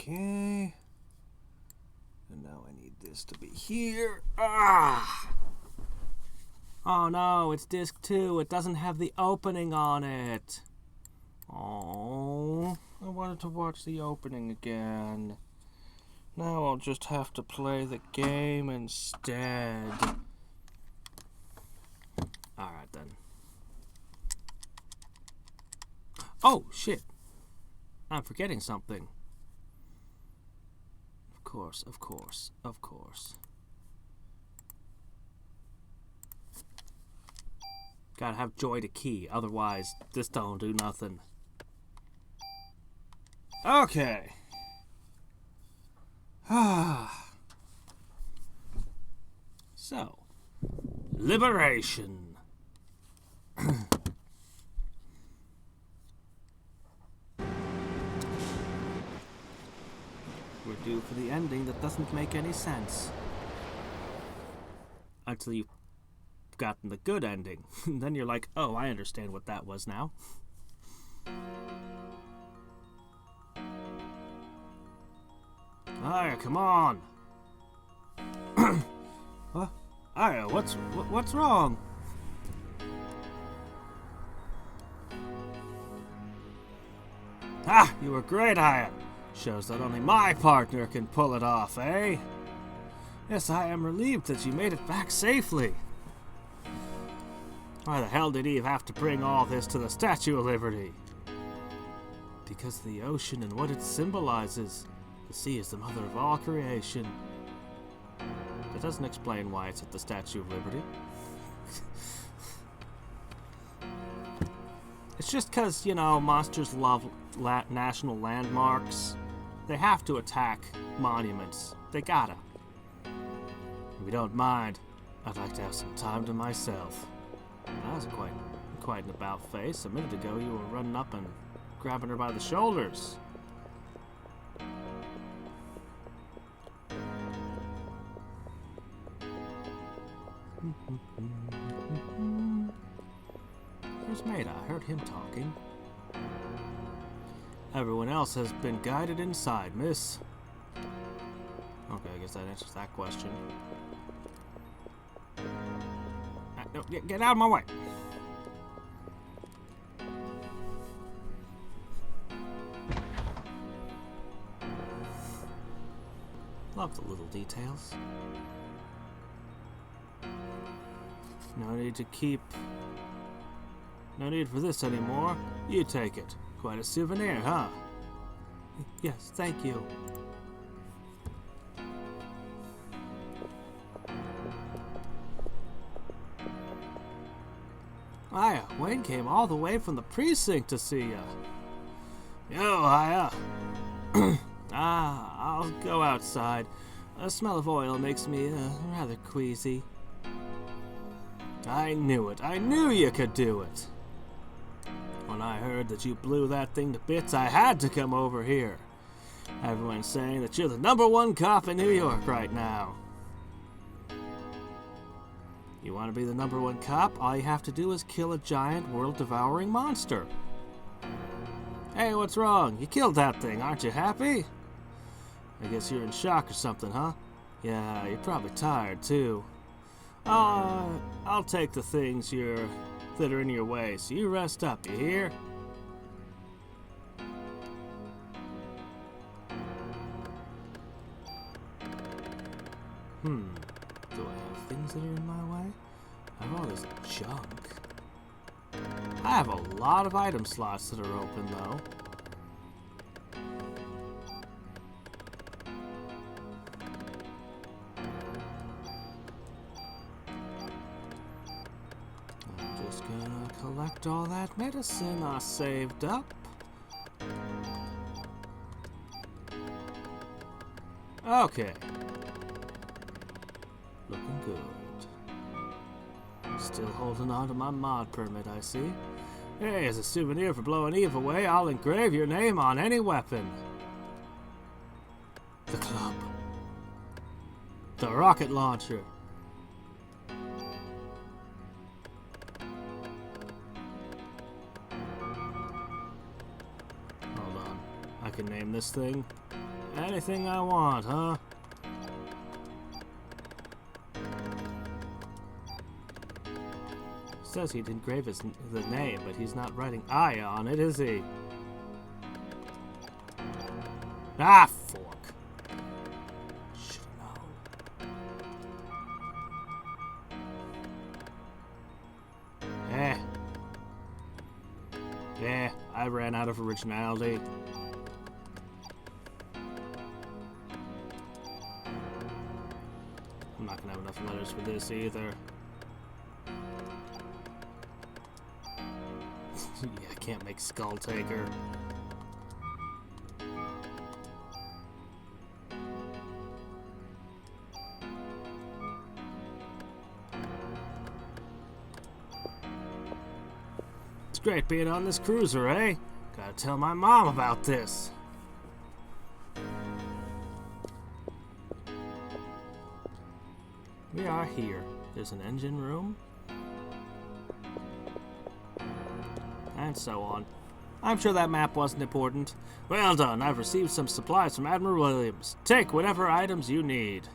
Okay. And now I need this to be here. Ah! Oh no, it's disc 2. It doesn't have the opening on it. Oh, I wanted to watch the opening again. Now I'll just have to play the game instead. Alright then. Oh, shit. I'm forgetting something. Of course. Gotta have joy to key, otherwise this don't do nothing. Okay. So, liberation. We're due for the ending that doesn't make any sense. Until you've gotten the good ending. Then you're like, oh, I understand what that was now. Aya, come on. What? Aya, what's wrong? Ah, you were great, Aya. Shows that only my partner can pull it off, eh? Yes, I am relieved that you made it back safely. Why the hell did Eve have to bring all this to the Statue of Liberty? Because of the ocean and what it symbolizes. The sea is the mother of all creation. That doesn't explain why it's at the Statue of Liberty. It's just because, you know, monsters love national landmarks. They have to attack monuments. They gotta. If you don't mind, I'd like to have some time to myself. That was quite an about face. A minute ago you were running up and grabbing her by the shoulders. Where's Maida? I heard him talking. Everyone else has been guided inside, miss. Okay, I guess that answers that question. No, get out of my way! Love the little details. No need for this anymore. You take it. Quite a souvenir, huh? Yes, thank you. Aya, Wayne came all the way from the precinct to see ya. Yo, Aya. I'll go outside. The smell of oil makes me rather queasy. I knew it. I knew you could do it. When I heard that you blew that thing to bits, I had to come over here. Everyone's saying that you're the #1 cop in New York right now. You want to be the #1 cop? All you have to do is kill a giant, world-devouring monster. Hey, what's wrong? You killed that thing. Aren't you happy? I guess you're in shock or something, huh? Yeah, you're probably tired, too. I'll take the things that are in your way, so you rest up, you hear? Do I have things that are in my way? I have all this junk. I have a lot of item slots that are open, though. Just gonna collect all that medicine I saved up. Okay. Looking good. Still holding on to my mod permit, I see. Hey, as a souvenir for blowing Eve away, I'll engrave your name on any weapon. The club. The rocket launcher. Hold on. I can name this thing. Anything I want, huh? Says he'd engrave the name, but he's not writing I on it, is he? Ah, fork. Should've known. Yeah, I ran out of originality. I'm not gonna have enough letters for this either. Yeah, I can't make Skull Taker. It's great being on this cruiser, eh? Gotta tell my mom about this. We are here. There's an engine room. And so on. I'm sure that map wasn't important. Well done. I've received some supplies from Admiral Williams. Take whatever items you need.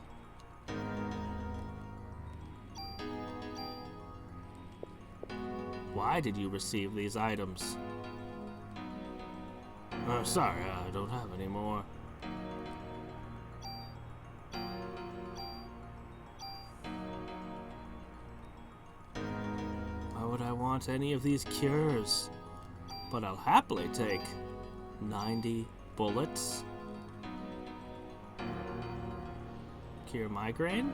Why did you receive these items? Sorry, I don't have any more. Why would I want any of these cures? But I'll happily take 90 bullets. Cure migraine?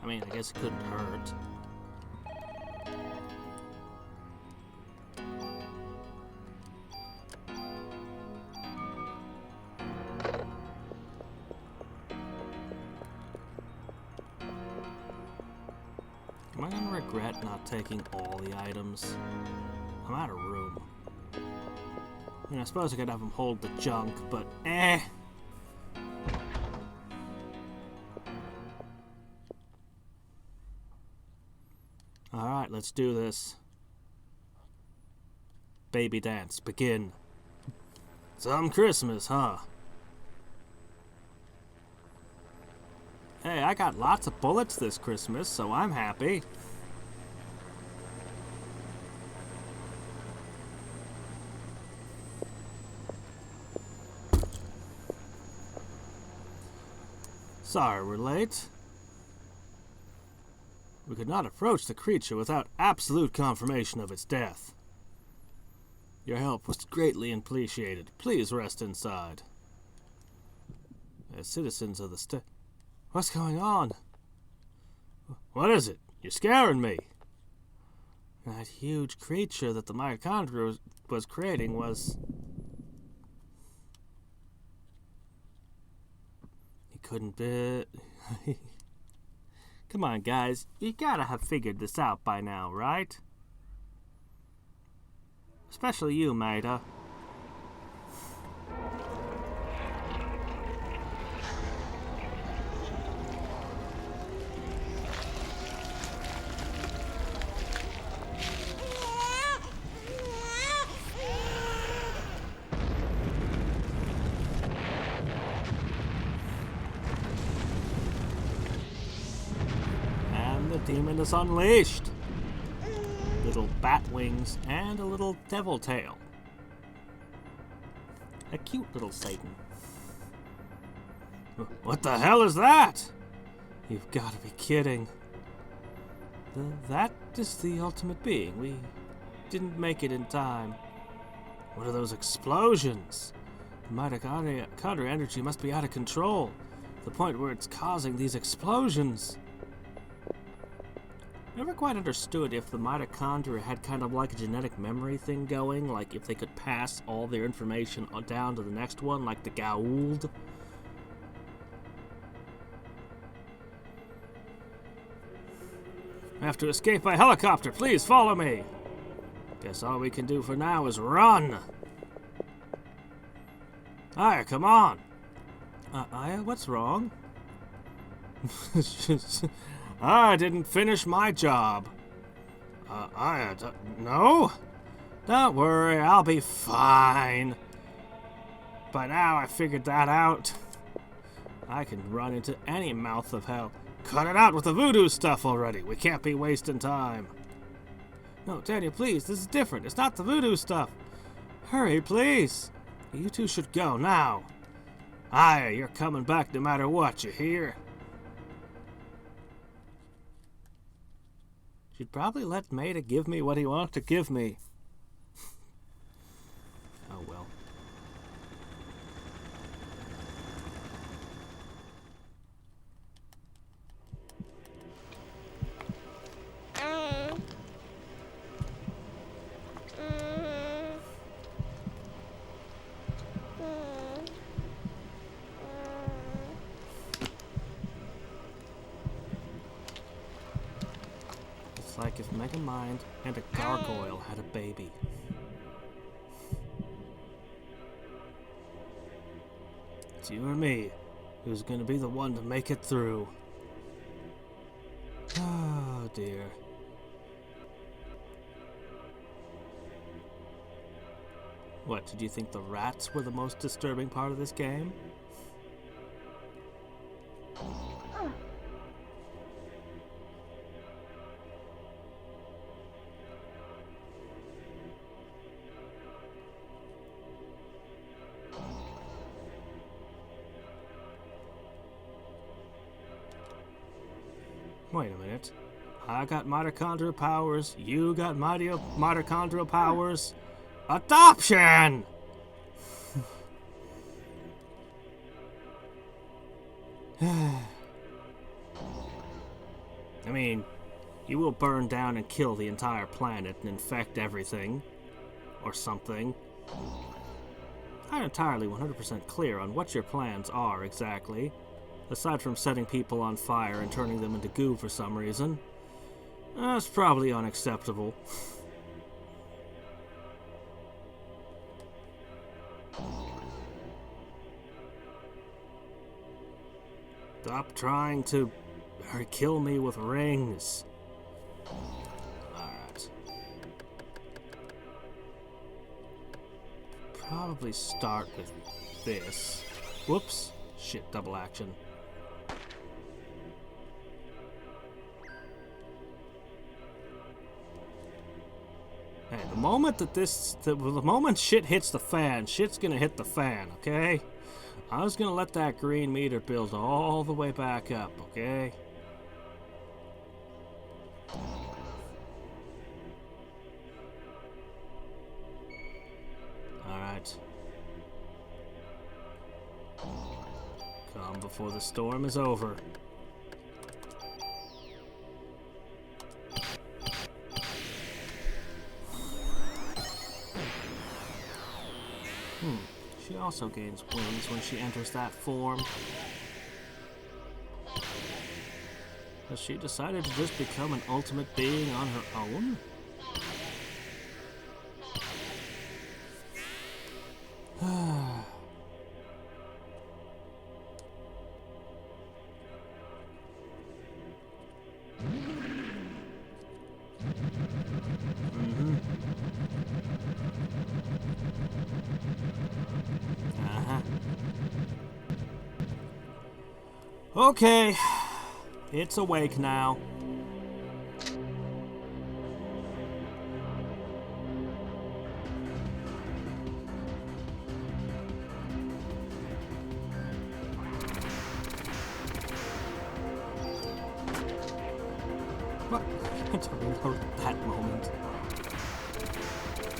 I mean, I guess it couldn't hurt. Am I gonna regret not taking all the items? I'm out of room. I mean, I suppose I could have them hold the junk, but eh. Alright, let's do this. Baby dance, begin. Some Christmas, huh? Hey, I got lots of bullets this Christmas, so I'm happy. Sorry we're late. We could not approach the creature without absolute confirmation of its death. Your help was greatly appreciated. Please rest inside. As citizens of the state... What's going on? What is it? You're scaring me. That huge creature that the mitochondria was creating was... He couldn't be... Come on, guys. You gotta have figured this out by now, right? Especially you, Maida. Demon is unleashed. Little bat wings and a little devil tail. A cute little Satan. What the hell is that? You've got to be kidding. That is the ultimate being. We didn't make it in time. What are those explosions? The mitochondria energy must be out of control. To the point where it's causing these explosions. Never quite understood if the mitochondria had kind of like a genetic memory thing going, like if they could pass all their information down to the next one, like the Goa'uld. I have to escape by helicopter. Please follow me. Guess all we can do for now is run. Aya, come on. Aya, what's wrong? I didn't finish my job. No? Don't worry, I'll be fine. By now I figured that out. I can run into any mouth of hell. Cut it out with the voodoo stuff already. We can't be wasting time. No, Daniel, please. This is different. It's not the voodoo stuff. Hurry, please. You two should go now. Aye, you're coming back no matter what, you hear? Should probably let Maida give me what he wants to give me. Oh well. It's like if Megamind and a gargoyle had a baby. It's you or me who's going to be the one to make it through. Oh dear. What, did you think the rats were the most disturbing part of this game? Wait a minute. I got mitochondrial powers. You got mitochondrial powers. Adoption! I mean, you will burn down and kill the entire planet and infect everything. Or something. I'm not entirely 100% clear on what your plans are exactly. Aside from setting people on fire and turning them into goo for some reason. That's probably unacceptable. Stop trying to kill me with rings. Alright. Probably start with this. Whoops. Shit, double action. Hey, the moment that the moment shit hits the fan, shit's gonna hit the fan, okay? I was gonna let that green meter build all the way back up, okay? Alright. Come before the storm is over. She also gains wings when she enters that form. Has she decided to just become an ultimate being on her own? Okay, it's awake now. What? I had to reload at that moment.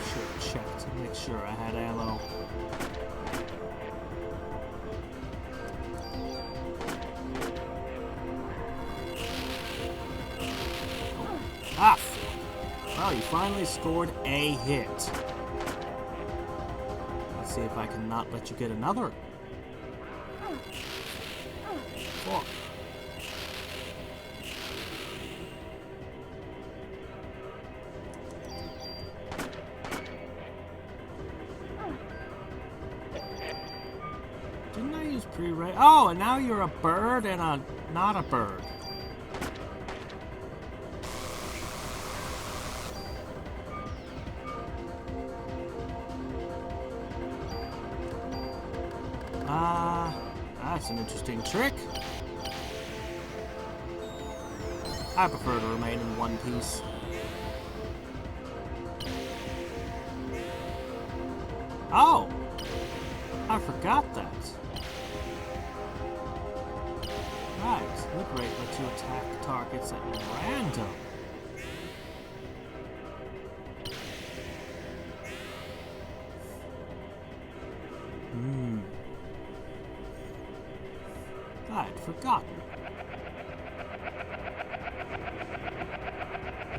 Should have checked to make sure I had ammo. Ah! Well, you finally scored a hit. Let's see if I can not let you get another. 4. Didn't I use pre-raid? Oh, and now you're a bird and a not a bird. That's an interesting trick. I prefer to remain in one piece. Oh! I forgot that. Right, liberate lets you attack targets at random. I'd forgotten.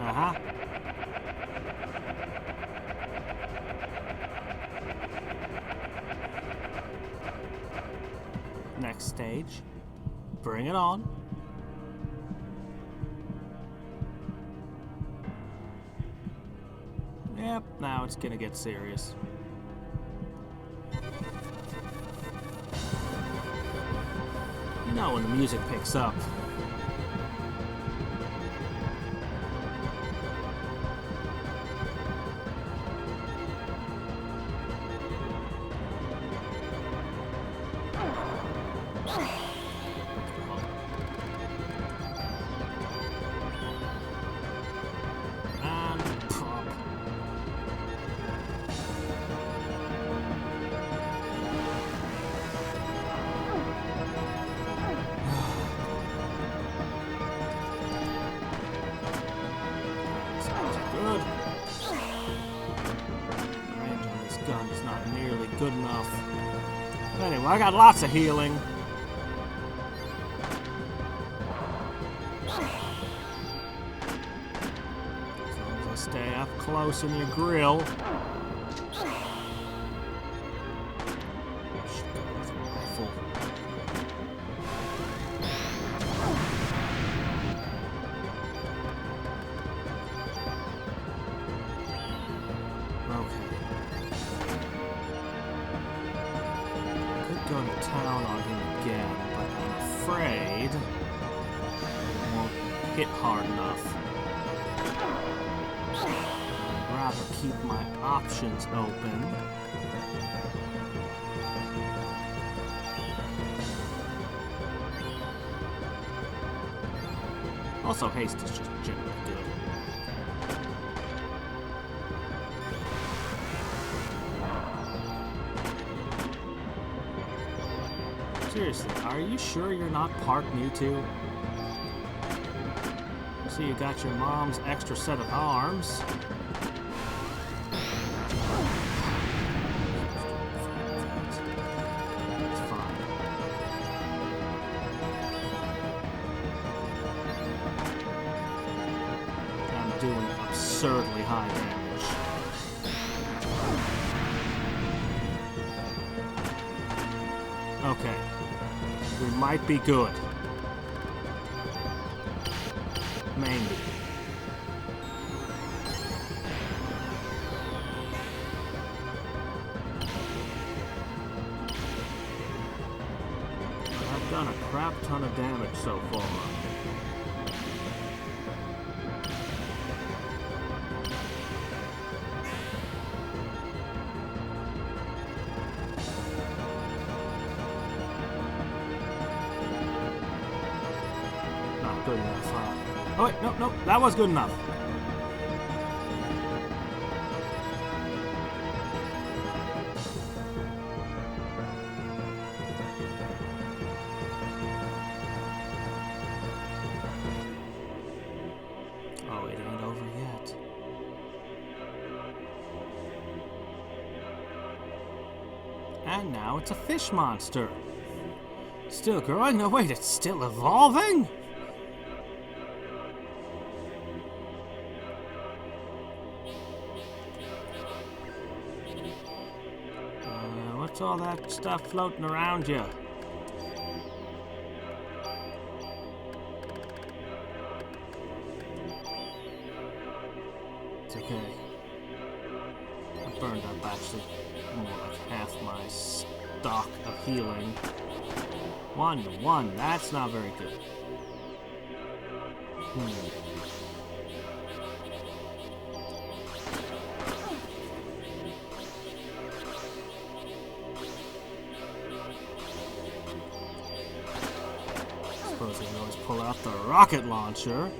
Uh-huh. Next stage. Bring it on. Yep, now it's gonna get serious. You know when the music picks up. Good enough. Anyway, I got lots of healing. As long as I stay up close in your grill. Go to town on him again, but I'm afraid it won't hit hard enough. I'd rather keep my options open. Also, haste is just generally good. Seriously, are you sure you're not part Mewtwo? So you got your mom's extra set of arms. It's fine. I'm doing absurdly high damage. Okay. We might be good. Maybe. I've done a crap ton of damage so far. Good enough, huh? Oh wait, no, that was good enough. Oh, it ain't over yet. And now it's a fish monster. Still growing? No, wait, it's still evolving? What's all that stuff floating around you? It's okay. I burned up actually more like half my stock of healing. One. That's not very good. pull out the rocket launcher.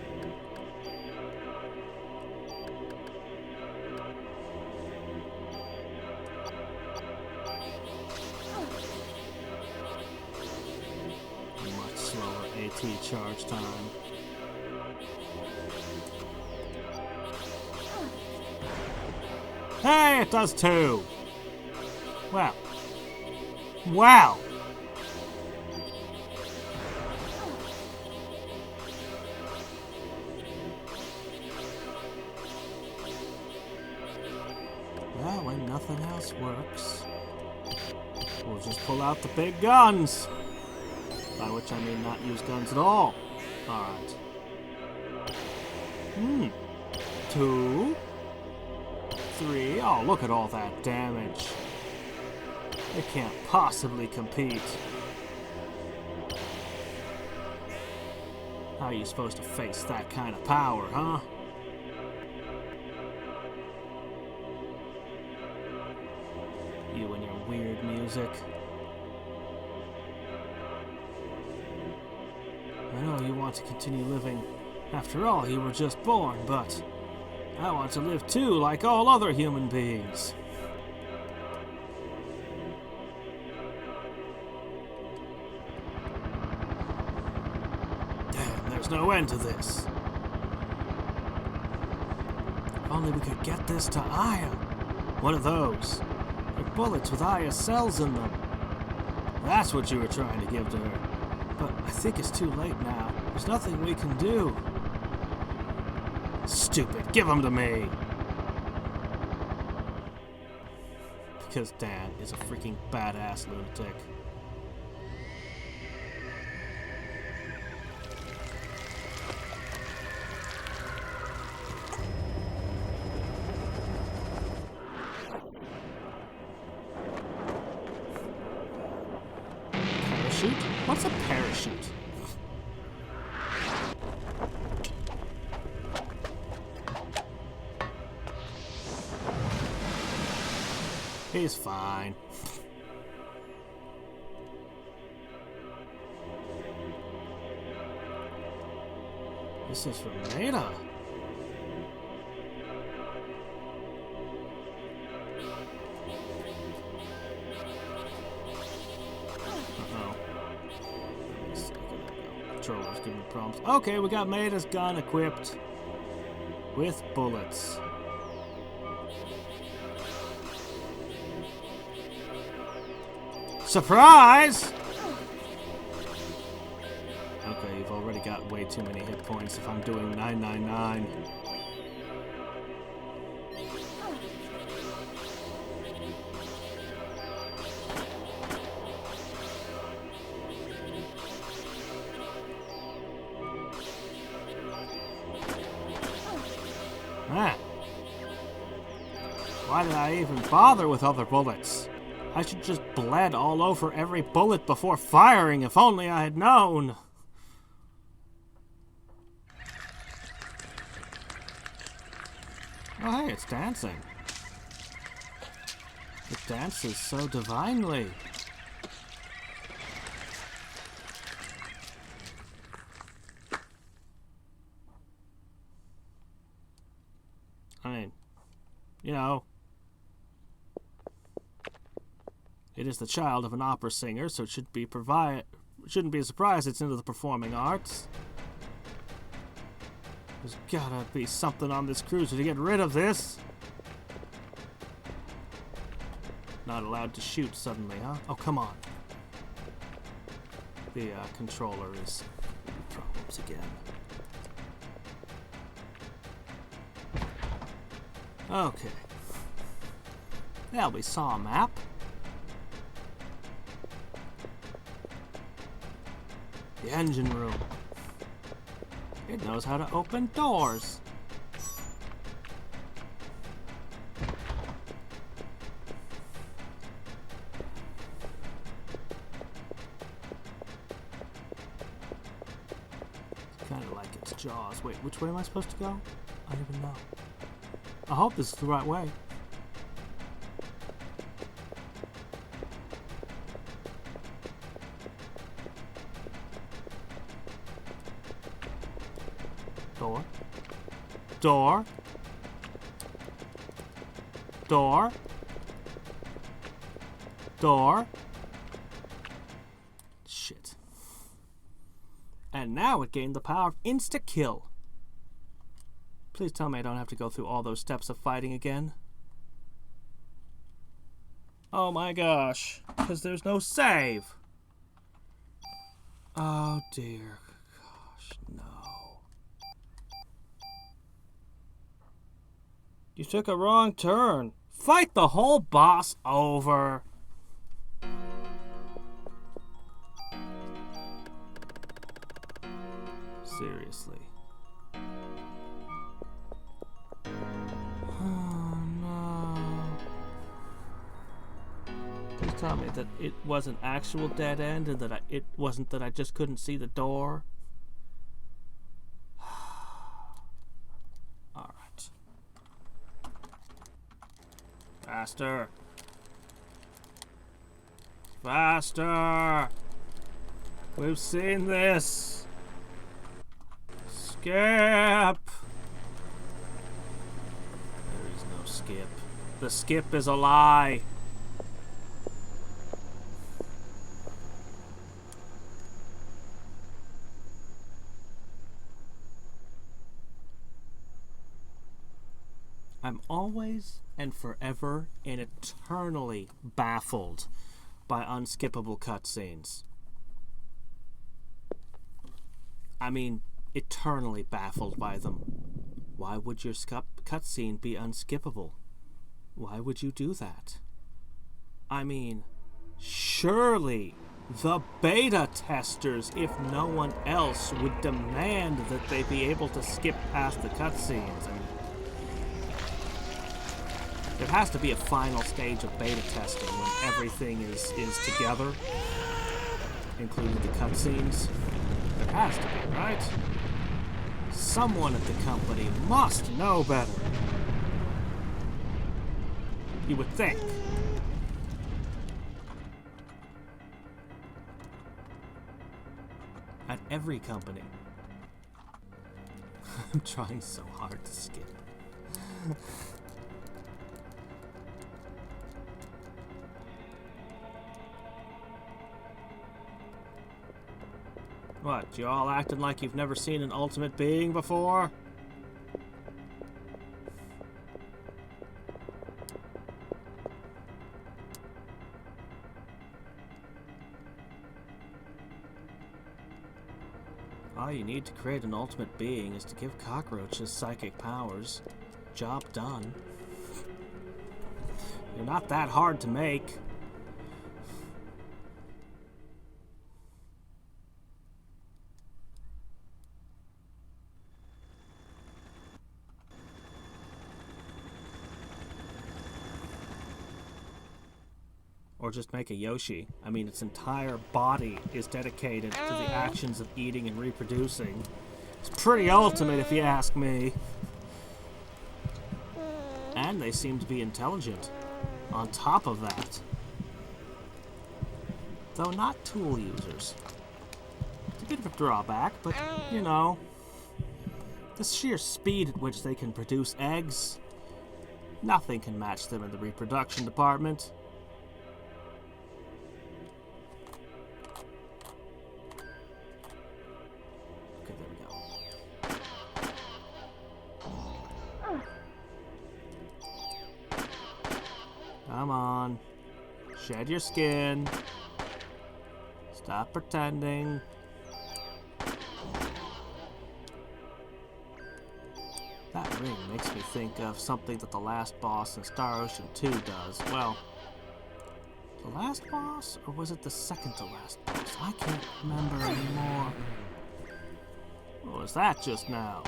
Much slower AT charge time. Hey, it does too! Wow. Wow! Well, when nothing else works, we'll just pull out the big guns! By which I mean not use guns at all. Alright. 2, 3. Oh, look at all that damage. They can't possibly compete. How are you supposed to face that kind of power, huh? You and your weird music. I know you want to continue living. After all, you were just born, but I want to live too, like all other human beings. Damn, there's no end to this. If only we could get this to Aya. One of those. They're bullets with Aya cells in them. That's what you were trying to give to her. But I think it's too late now. There's nothing we can do. Stupid. Give them to me. Because Dan is a freaking badass lunatic. Parachute? What's a parachute? He's fine. This is from Maida. Controller's giving me problems. Okay, we got Maida's gun equipped with bullets. Surprise! Okay, you've already got way too many hit points if I'm doing 999. Ah. Why did I even bother with other bullets? I should just bled all over every bullet before firing, if only I had known. Oh, hey, it's dancing. It dances so divinely. I mean, you know, it is the child of an opera singer, so it shouldn't be a surprise it's into the performing arts. There's gotta be something on this cruiser to get rid of this. Not allowed to shoot suddenly, huh? Oh, come on. The controller is problems again. Okay. Well, we saw a map. The engine room. It knows how to open doors. It's kind of like its jaws. Wait, which way am I supposed to go? I don't even know. I hope this is the right way. Door. Door. Door. Door. Shit. And now it gained the power of insta-kill. Please tell me I don't have to go through all those steps of fighting again. Oh my gosh. Because there's no save. Oh dear. Gosh, no. You took a wrong turn. Fight the whole boss over. Seriously. Oh no. Please tell me that it was an actual dead end and that it wasn't that I just couldn't see the door. Alright. Faster. Faster. We've seen this. Skip. There is no skip. The skip is a lie. I'm always and forever and eternally baffled by unskippable cutscenes. I mean, eternally baffled by them. Why would your cutscene be unskippable? Why would you do that? I mean, surely the beta testers, if no one else, would demand that they be able to skip past the cutscenes. I mean, there has to be a final stage of beta testing when everything is together, including the cutscenes. There has to be, right? Someone at the company must know better. You would think. At every company. I'm trying so hard to skip. What, you all acting like you've never seen an ultimate being before? All you need to create an ultimate being is to give cockroaches psychic powers. Job done. You're not that hard to make. Or just make a Yoshi. I mean, its entire body is dedicated to the actions of eating and reproducing. It's pretty ultimate, if you ask me. And they seem to be intelligent. On top of that. Though not tool users. It's a bit of a drawback, but, you know. The sheer speed at which they can produce eggs. Nothing can match them in the reproduction department. Come on. Shed your skin. Stop pretending. That ring makes me think of something that the last boss in Star Ocean 2 does. Well, the last boss? Or was it the second to last boss? I can't remember anymore. What was that just now?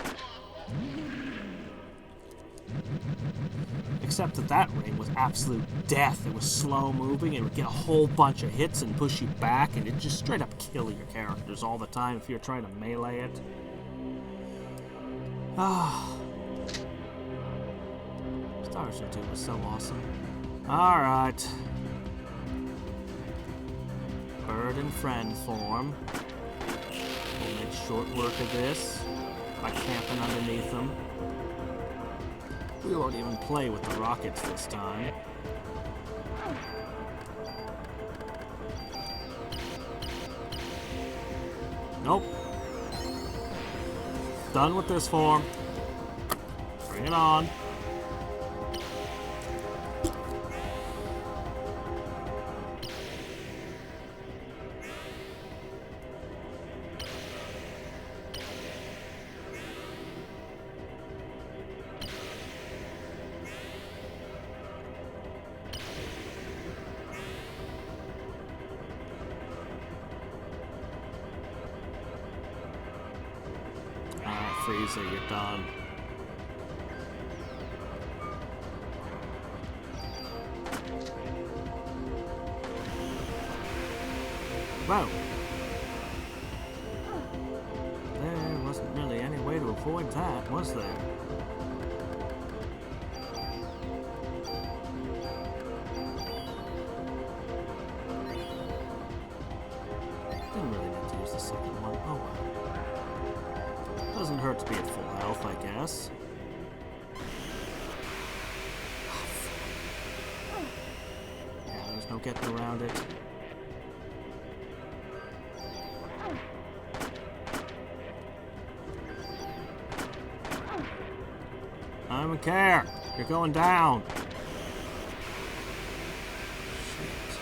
Except that ring was absolute death. It was slow moving, it would get a whole bunch of hits and push you back, and it'd just straight up kill your characters all the time if you're trying to melee it. Ah. Star Ocean 2 was so awesome. Alright. Bird and friend form. We'll make short work of this. by camping underneath them. We won't even play with the rockets this time. Nope. Done with this form. Bring it on. Frieza, you're done. Whoa! There wasn't really any way to avoid that, was there? Didn't really need to use the second one. Oh well. Doesn't hurt to be at full health, I guess. Yeah, there's no getting around it. I don't care. You're going down. Shit.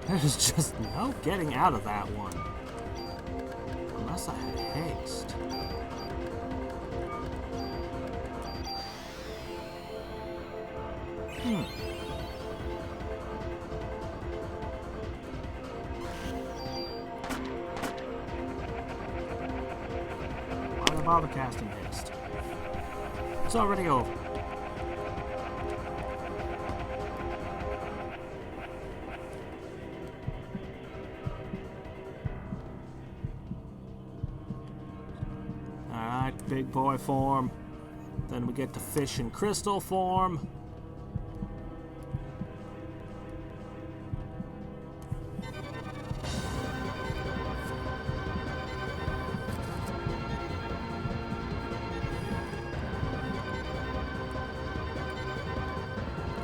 There's just no getting out of that one. Unless I had haste. Why bother casting haste? It's already over. Big boy form. Then we get to fish and crystal form.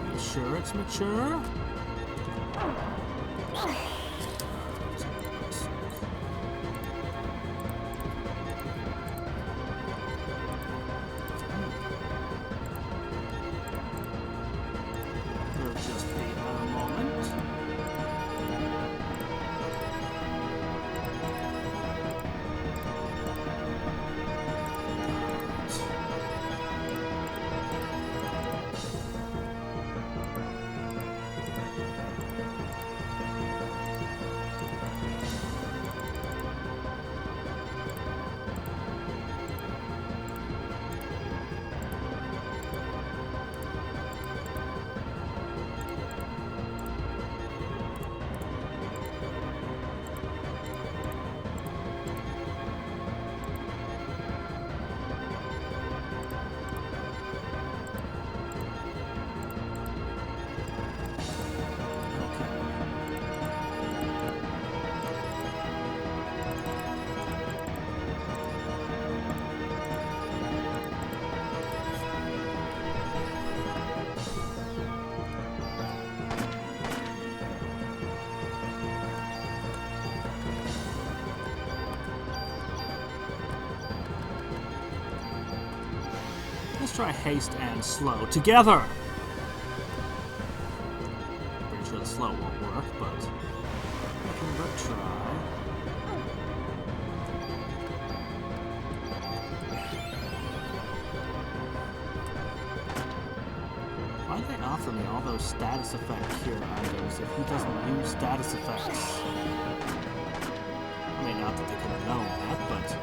Are you sure it's mature? Let's try haste and slow together. Pretty sure the slow won't work, but I can but try. Why did they offer me all those status effect cure items if he doesn't use status effects? I mean, not that they could have known that, but...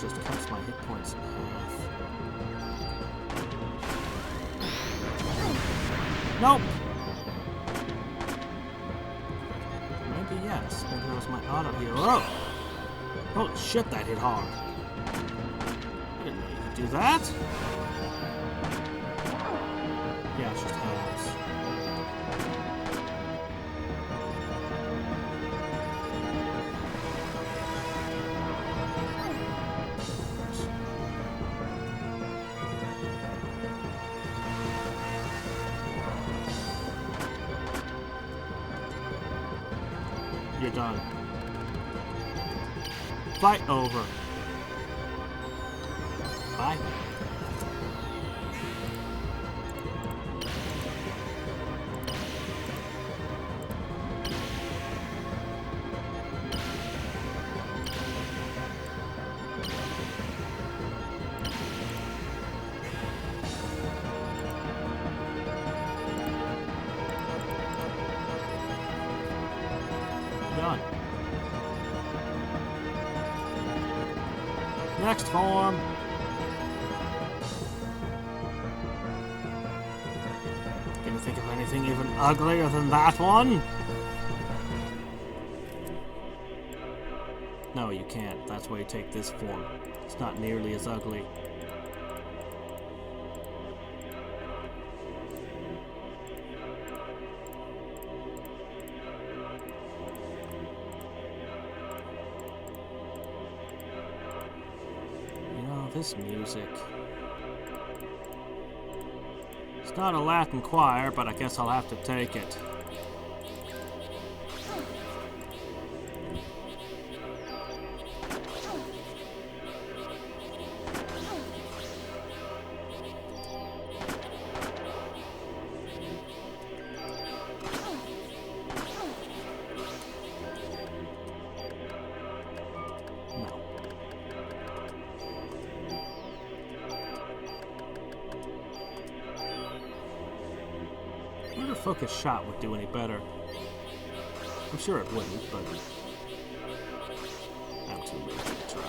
just cuts my hit points in half. Nope! bullets. Maybe that was my auto heal. Oh! Holy shit, that hit hard. I didn't know you could do that. Yeah, it's just halves. You're done. Fight over. Bye. Done. Next form. Can you think of anything even uglier than that one? No, you can't. That's why you take this form. It's not nearly as ugly. This music. It's not a Latin choir, but I guess I'll have to take it. Focus shot would do any better. I'm sure it wouldn't, but I'm too lazy to try.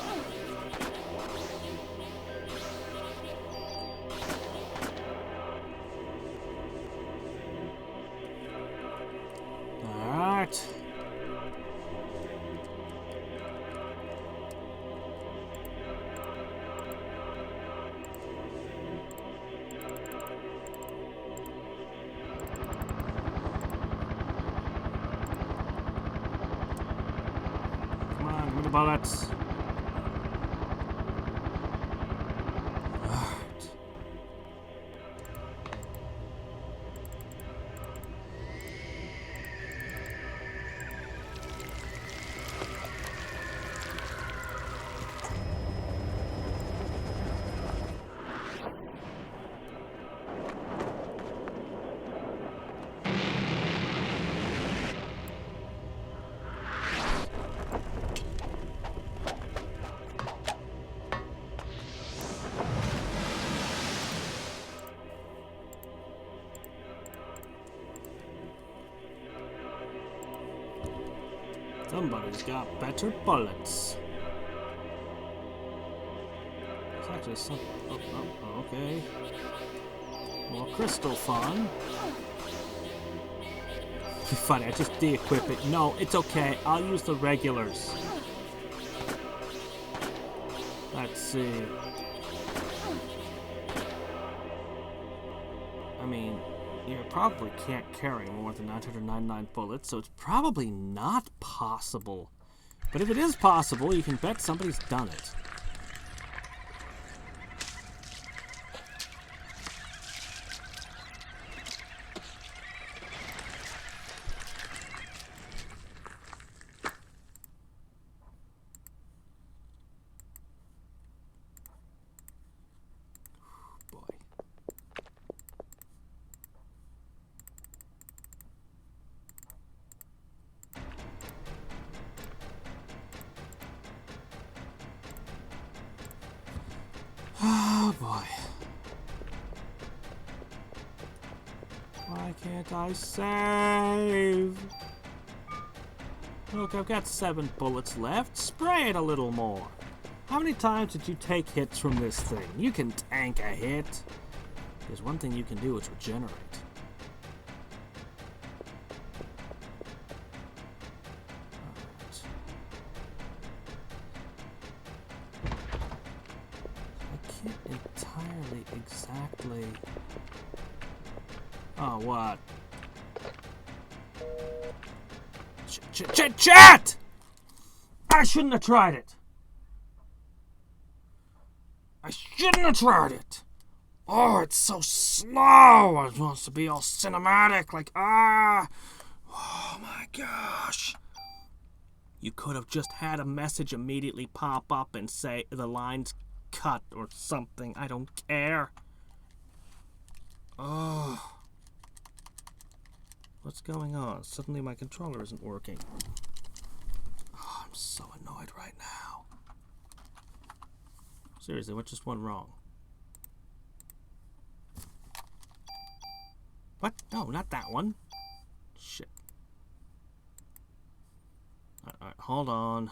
Alright. Bullets. Somebody's got better bullets. It's actually some. Oh, okay. More crystal fun. Funny, I just de-equip it. No, it's okay. I'll use the regulars. Let's see. I mean, you probably can't carry more than 999 bullets, so it's probably not possible. But if it is possible, you can bet somebody's done it. Oh boy. Why can't I save? Look, I've got 7 bullets left. Spray it a little more. How many times did you take hits from this thing? You can tank a hit. There's one thing you can do, it's regenerate. can't entirely exactly... Oh, what? Chat! I shouldn't have tried it. Oh, it's so slow. It wants to be all cinematic, like, oh my gosh. You could have just had a message immediately pop up and say the line's cut or something. I don't care. Oh. What's going on? Suddenly my controller isn't working. Oh, I'm so annoyed right now. Seriously, what just went wrong? What? No, not that one. Shit. Alright, hold on.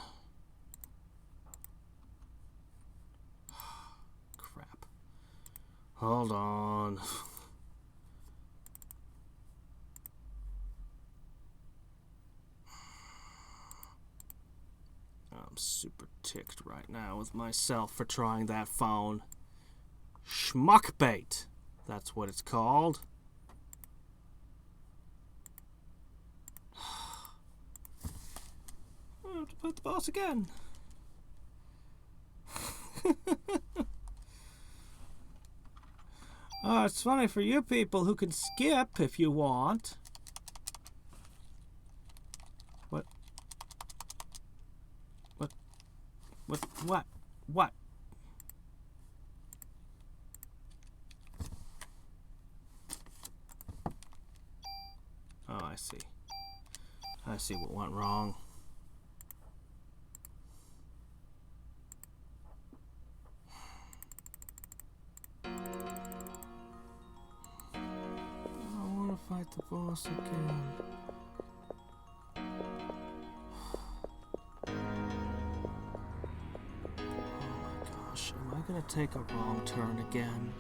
Crap. Hold on. I'm super ticked right now with myself for trying that phone. Schmuckbait. That's what it's called. I have to put the boss again. Oh, it's funny for you people who can skip if you want. What? Oh, I see. I see what went wrong. I want to fight the boss again. Am I gonna take a wrong turn again?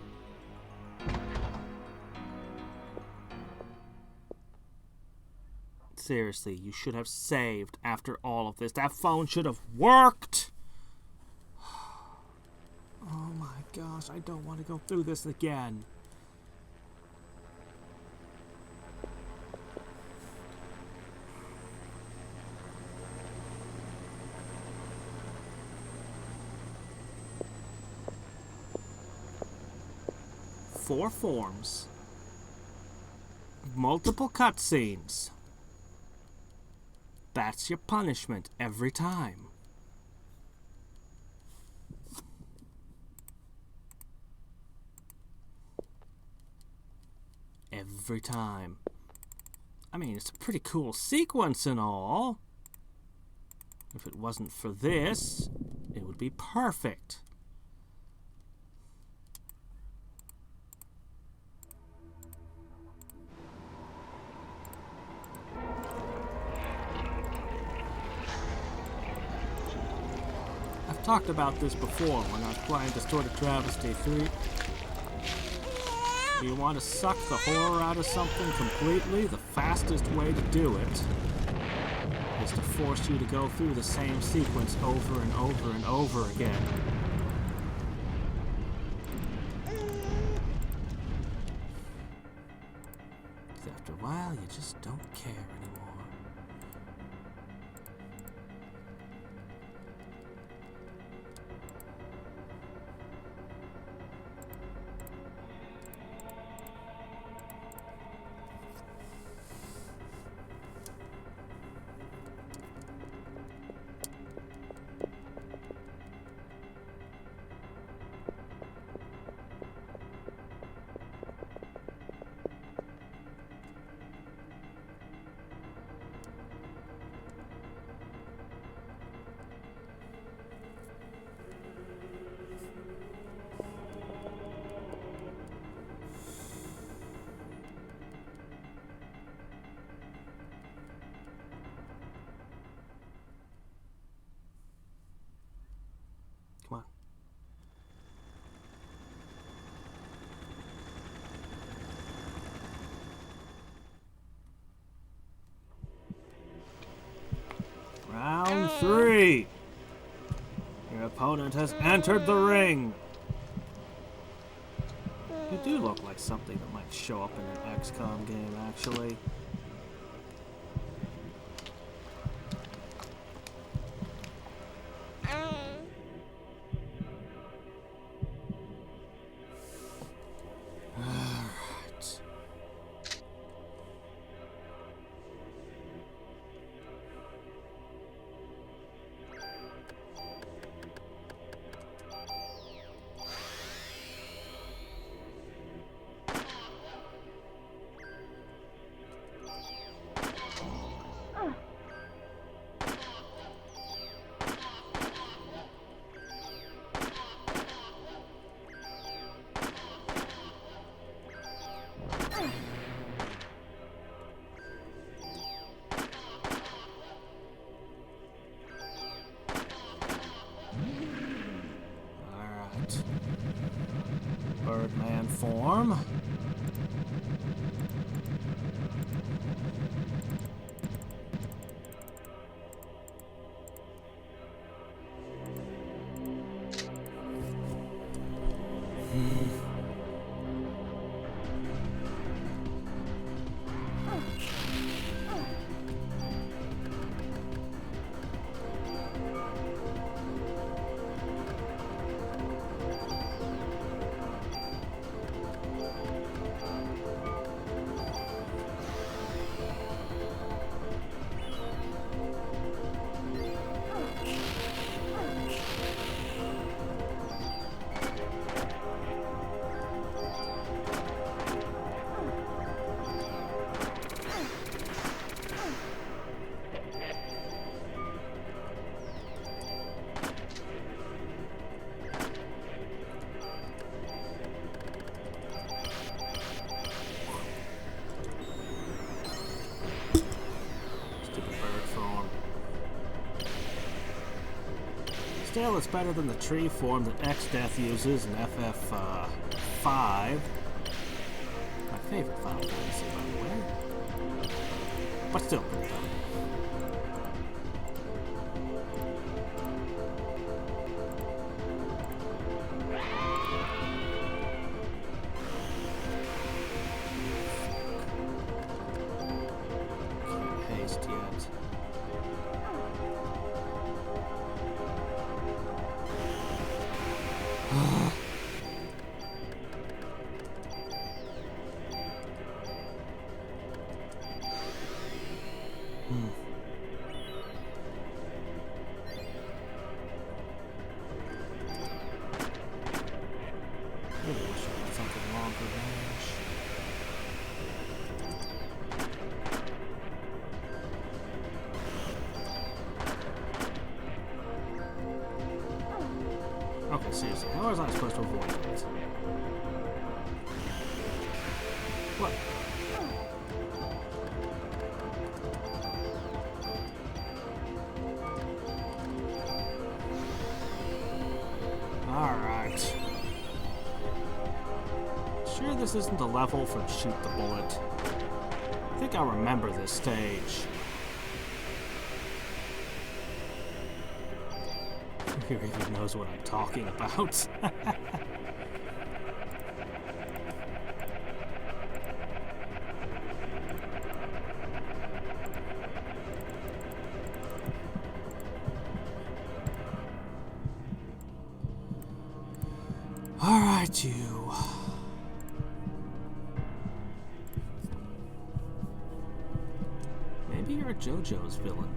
Seriously, you should have saved after all of this. That phone should have worked! Oh my gosh, I don't want to go through this again. Four forms, multiple cutscenes. That's your punishment every time. Every time. I mean, it's a pretty cool sequence and all. If it wasn't for this, it would be perfect. I've talked about this before when I was playing Distorted Travesty 3. If you want to suck the horror out of something completely, the fastest way to do it is to force you to go through the same sequence over and over and over again. After a while, you just don't care anymore. Come on. Round 3. Your opponent has entered the ring. You do look like something that might show up in an XCOM game, actually. Alright. Birdman form. Still, it's better than the tree form that X-Death uses in FF5. My favorite Final Fantasy, by the way. But still, pretty fun. Can't haste yet. Really wish I had something longer range. Okay, seriously, how was I supposed to avoid that? What? Alright. Sure this isn't the level from Shoot the Bullet. I think I remember this stage. Who even knows what I'm talking about? Alright, you. Maybe you're a JoJo's villain.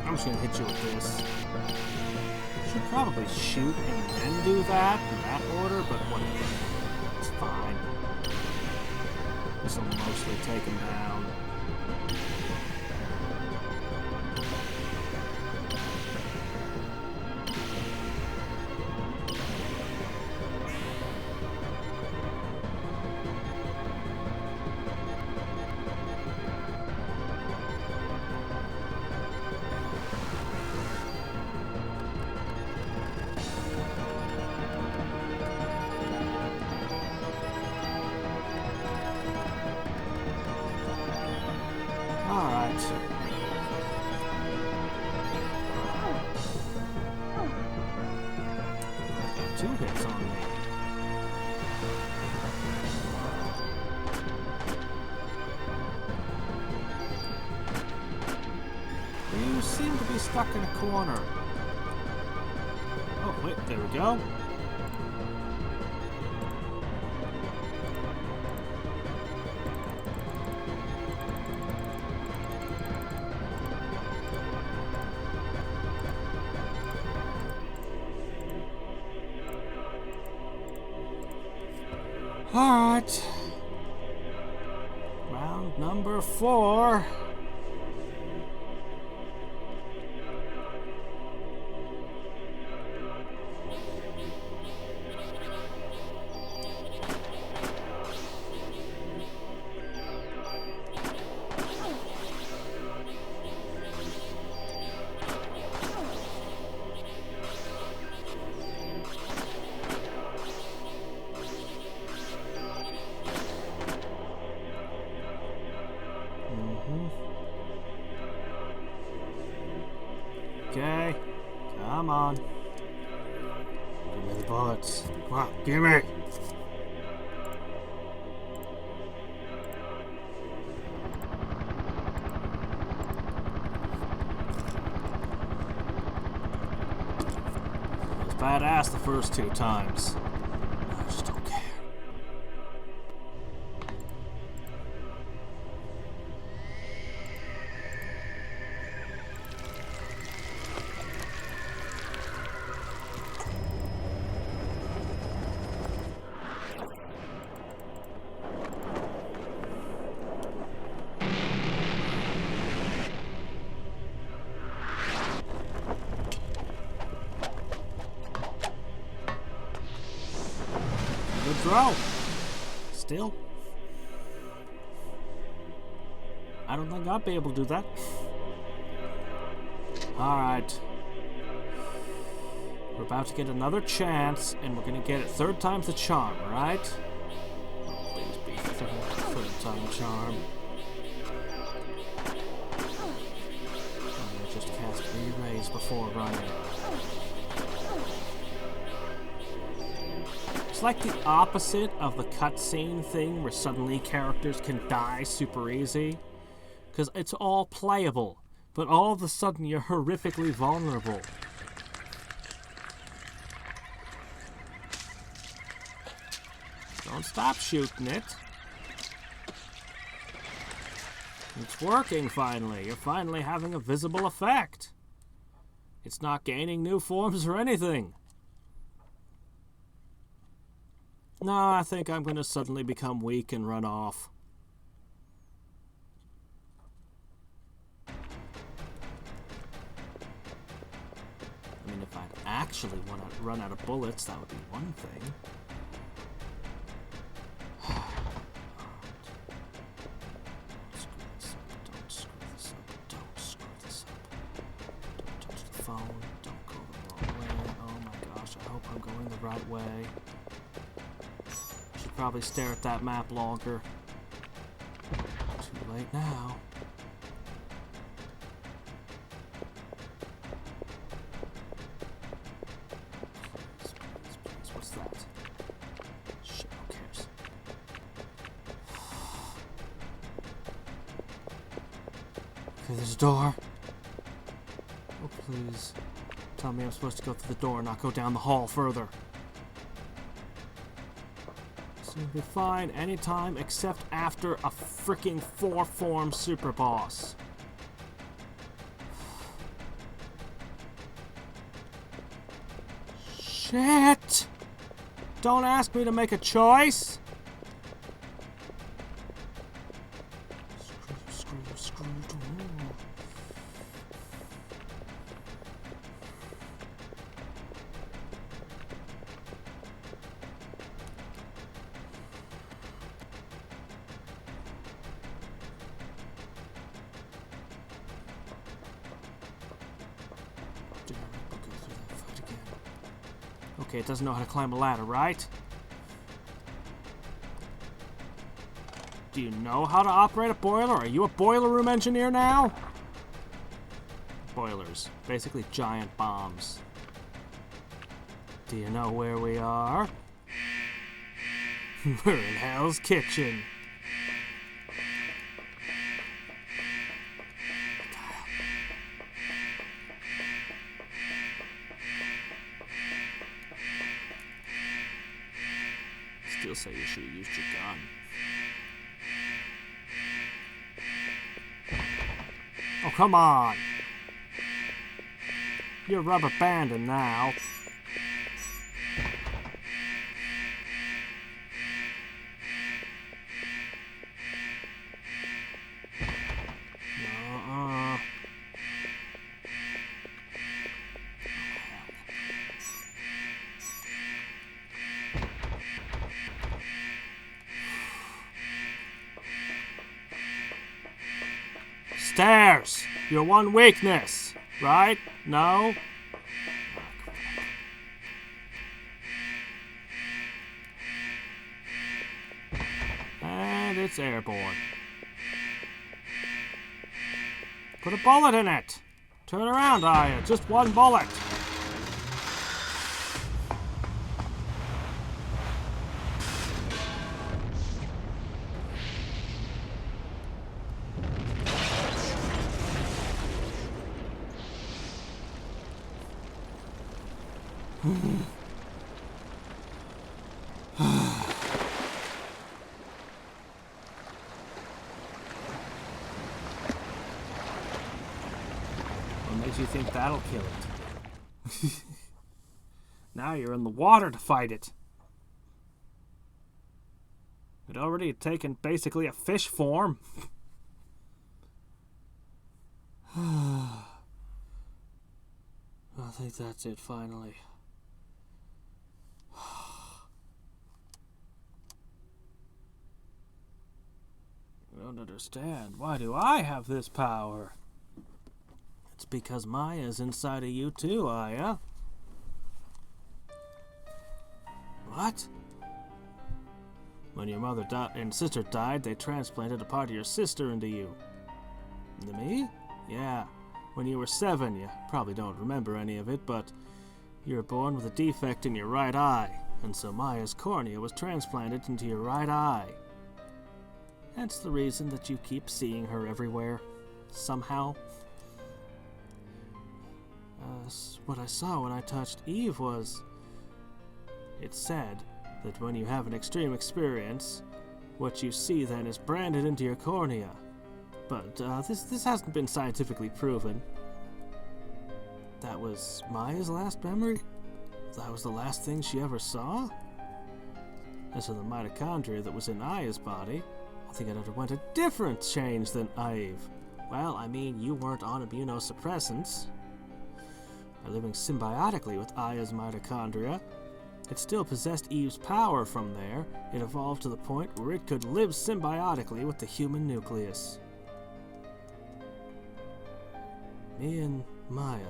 I'm just gonna hit you with this. Should probably shoot and then do that in that order, but whatever. It's fine. This'll mostly take him down. Two hits on me. You seem to be stuck in a corner. Oh, wait, there we go. Alright. Round number 4. Okay, come on. Give me the bullets. Come on, give me. It was badass the first 2 times. I just don't care. Throw. Still. I don't think I'll be able to do that. Alright. We're about to get another chance, and we're going to get it 3rd time's the charm, right? Oh, please be 3rd time charm. I'm just cast Re-Raise before running. It's like the opposite of the cutscene thing where suddenly characters can die super easy. Because it's all playable, but all of a sudden you're horrifically vulnerable. Don't stop shooting it. It's working finally. You're finally having a visible effect. It's not gaining new forms or anything. No, I think I'm going to suddenly become weak and run off. I mean, if I actually want to run out of bullets, that would be one thing. Don't screw this up. Don't screw this up. Don't touch the phone. Don't go the wrong way. Oh my gosh, I hope I'm going the right way. Probably stare at that map longer. Too late now. Please, what's that? Shit, who cares? Okay, there's a door. Oh, please. Tell me I'm supposed to go through the door, not go down the hall further. You'll be fine anytime except after a freaking 4-form super boss. Shit! Don't ask me to make a choice! Okay, it doesn't know how to climb a ladder, right? Do you know how to operate a boiler? Are you a boiler room engineer now? Boilers. Basically giant bombs. Do you know where we are? We're in Hell's Kitchen. Still say you should have used your gun. Oh, come on! You're rubber banding now. Stairs! Your one weakness, right? No? And it's airborne. Put a bullet in it! Turn around, Aya. Just one bullet. What makes you think that'll kill it? Now you're in the water to fight it. It already had taken basically a fish form. I think that's it finally. I don't understand. Why do I have this power? It's because Maya's inside of you too, Aya. What? When your mother and sister died, they transplanted a part of your sister into you. Into me? Yeah. When you were 7, you probably don't remember any of it, but you were born with a defect in your right eye, and so Maya's cornea was transplanted into your right eye. That's the reason that you keep seeing her everywhere, somehow. What I saw when I touched Eve was... It said that when you have an extreme experience, what you see then is branded into your cornea. But this hasn't been scientifically proven. That was Maya's last memory? That was the last thing she ever saw? As for the mitochondria that was in Aya's body, I think it underwent a different change than Eve. Well, I mean, you weren't on immunosuppressants. By living symbiotically with Aya's mitochondria, it still possessed Eve's power from there. It evolved to the point where it could live symbiotically with the human nucleus. Me and Maya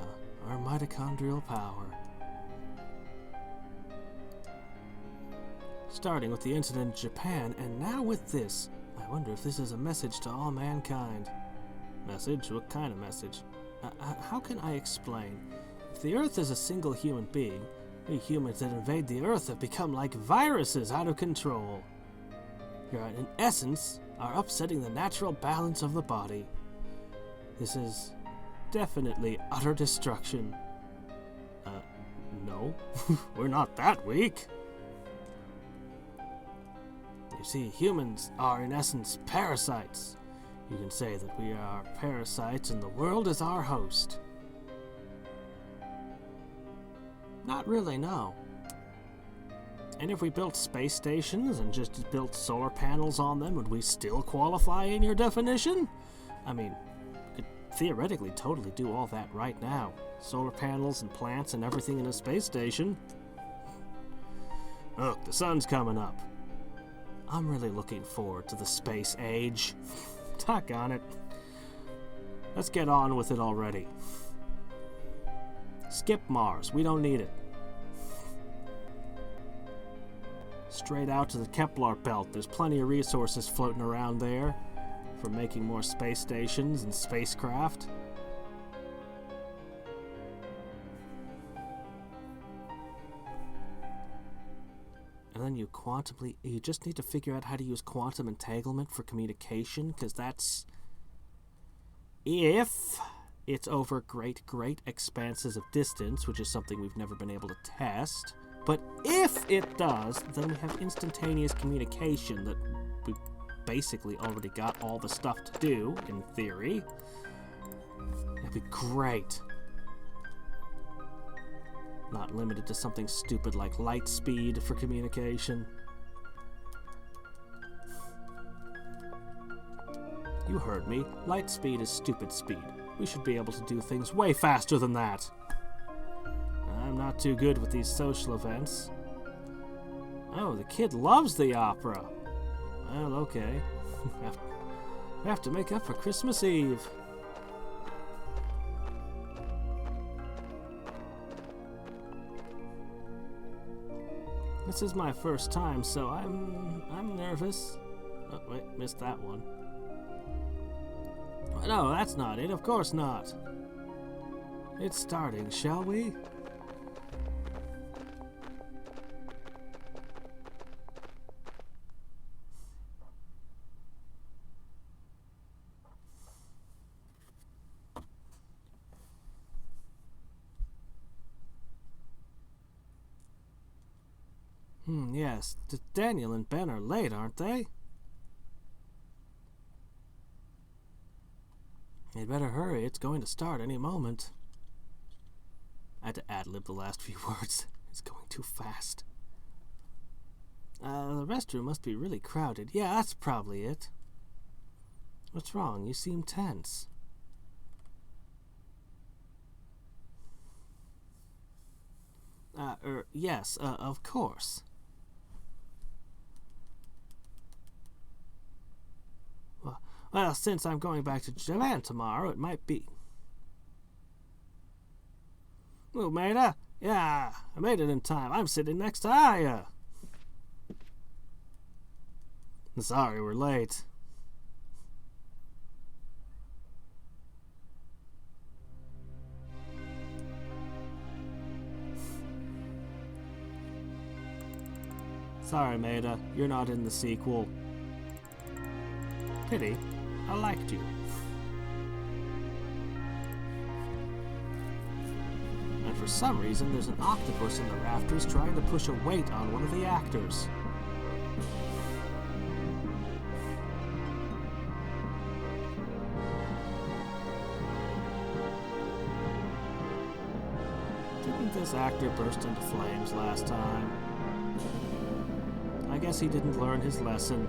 are mitochondrial power. Starting with the incident in Japan, and now with this, I wonder if this is a message to all mankind. Message? What kind of message? How can I explain? If the Earth is a single human being, we humans that invade the Earth have become like viruses out of control. You, in essence, are upsetting the natural balance of the body. This is definitely utter destruction. No, we're not that weak. You see, humans are in essence parasites. You can say that we are parasites and the world is our host. Not really, no. And if we built space stations and just built solar panels on them, would we still qualify in your definition? I mean, could theoretically totally do all that right now. Solar panels and plants and everything in a space station. Look, the sun's coming up. I'm really looking forward to the space age. Doggone it. Let's get on with it already. Skip Mars. We don't need it. Straight out to the Kepler belt. There's plenty of resources floating around there for making more space stations and spacecraft. And then you just need to figure out how to use quantum entanglement for communication, because that's... if it's over great expanses of distance, which is something we've never been able to test. But if it does, then we have instantaneous communication that we basically already got all the stuff to do, in theory. That'd be great. Not limited to something stupid like light speed for communication. You heard me. Light speed is stupid speed. We should be able to do things way faster than that. I'm not too good with these social events. Oh, the kid loves the opera. Well, okay. I have to make up for Christmas Eve. This is my first time, so I'm nervous. Oh, wait, missed that one. No, that's not it. Of course not. It's starting, shall we? Yes. Daniel and Ben are late, aren't they? You'd better hurry. It's going to start any moment. I had to ad-lib the last few words. It's going too fast. The restroom must be really crowded. Yeah, that's probably it. What's wrong? You seem tense. Yes, of course. Well, since I'm going back to Japan tomorrow, it might be... Oh, Maida? Yeah, I made it in time. I'm sitting next to Aya. Sorry, we're late. Sorry, Maida. You're not in the sequel. Pity. I liked you. And for some reason, there's an octopus in the rafters trying to push a weight on one of the actors. Didn't this actor burst into flames last time? I guess he didn't learn his lesson.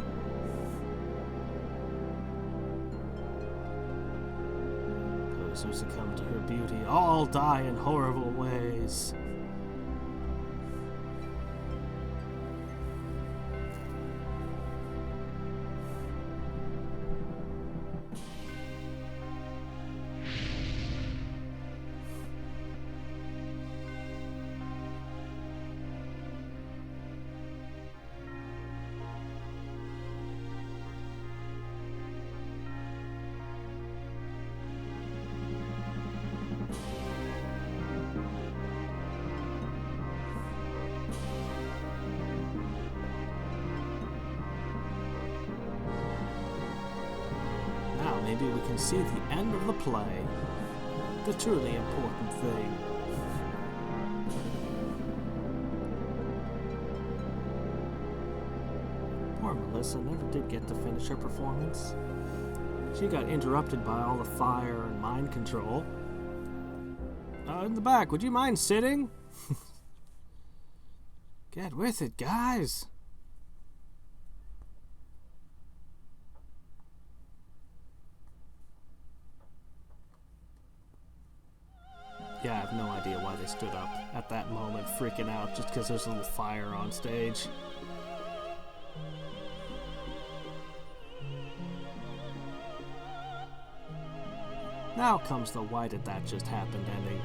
Those who succumb to her beauty all die in horrible ways. Maybe we can see the end of the play. The truly important thing. Poor Melissa never did get to finish her performance. She got interrupted by all the fire and mind control. In the back, would you mind sitting? Get with it, guys. Yeah, I have no idea why they stood up at that moment, freaking out just because there's a little fire on stage. Now comes the why did that just happen ending.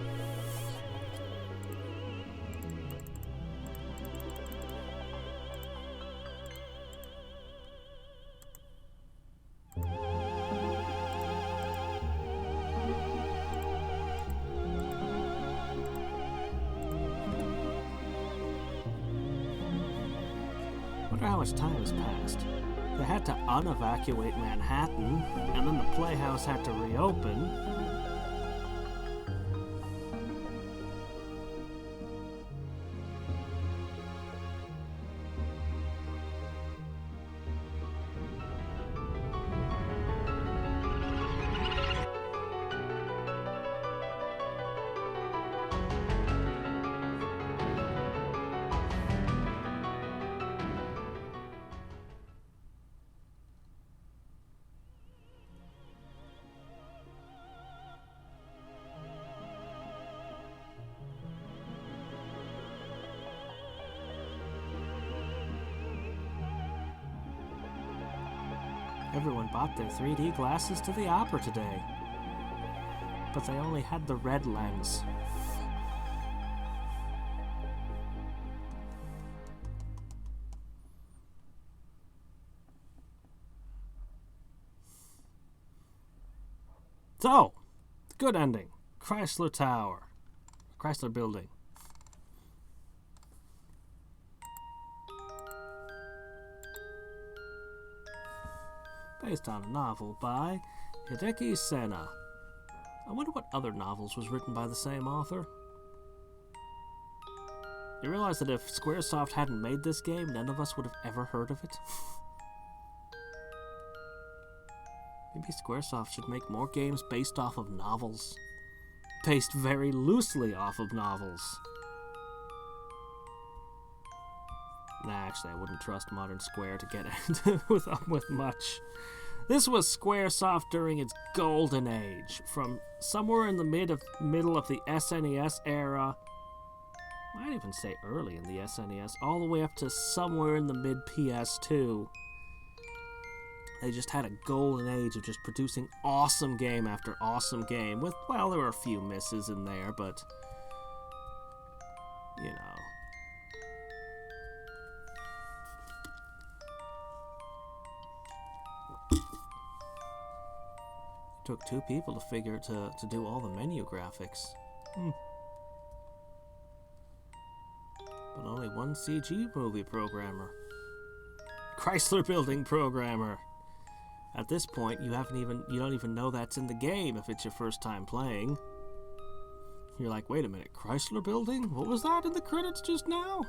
Wonder how much time has passed. They had to unevacuate Manhattan, and then the Playhouse had to reopen. Everyone bought their 3D glasses to the opera today, but they only had the red lens. So, good ending. Chrysler Tower. Chrysler Building. Based on a novel by Hideki Sena. I wonder what other novels was written by the same author. You realize that if Squaresoft hadn't made this game, none of us would have ever heard of it? Maybe Squaresoft should make more games based off of novels. Based very loosely off of novels. Nah, actually, I wouldn't trust Modern Square to get with much. This was Squaresoft during its golden age, from somewhere in the middle of the SNES era, I might even say early in the SNES, all the way up to somewhere in the mid PS2. They just had a golden age of just producing awesome game after awesome game, with, well, there were a few misses in there, but, you know. Took 2 people to figure to do all the menu graphics. But only 1 CG movie programmer. Chrysler Building programmer. At this point, you don't even know that's in the game if it's your first time playing. You're like, wait a minute, Chrysler Building? What was that in the credits just now?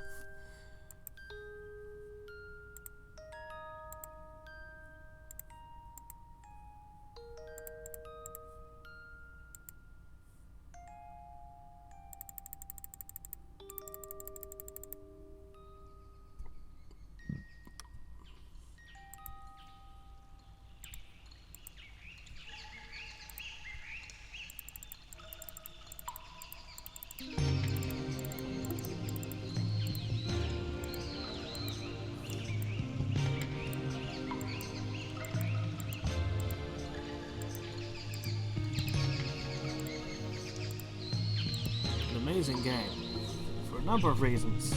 Amazing game for a number of reasons,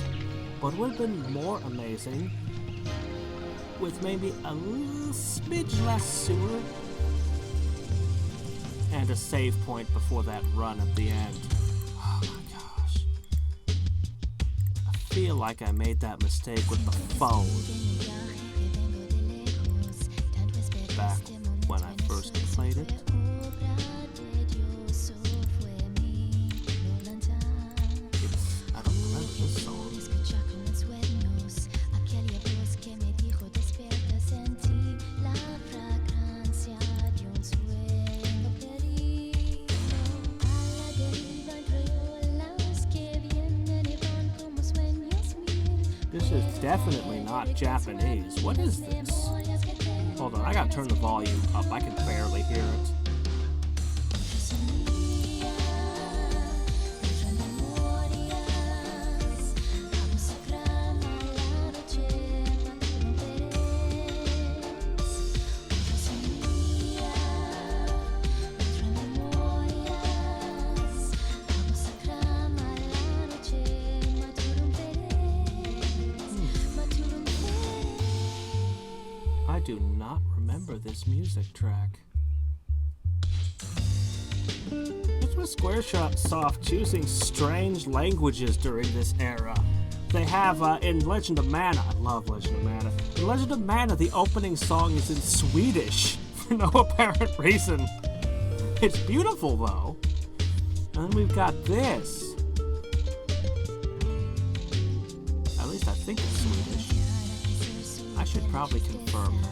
but would have been more amazing with maybe a little smidge less sewer and a save point before that run at the end. Oh my gosh. I feel like I made that mistake with the phone back when I first played it. Definitely not Japanese. What is this? Hold on, I gotta turn the volume up. I can barely hear it. I do not remember this music track. What's with Squaresoft choosing strange languages during this era? They have, in Legend of Mana, I love Legend of Mana. In Legend of Mana, the opening song is in Swedish for no apparent reason. It's beautiful, though. And then we've got this. At least I think it's Swedish. I should probably confirm that.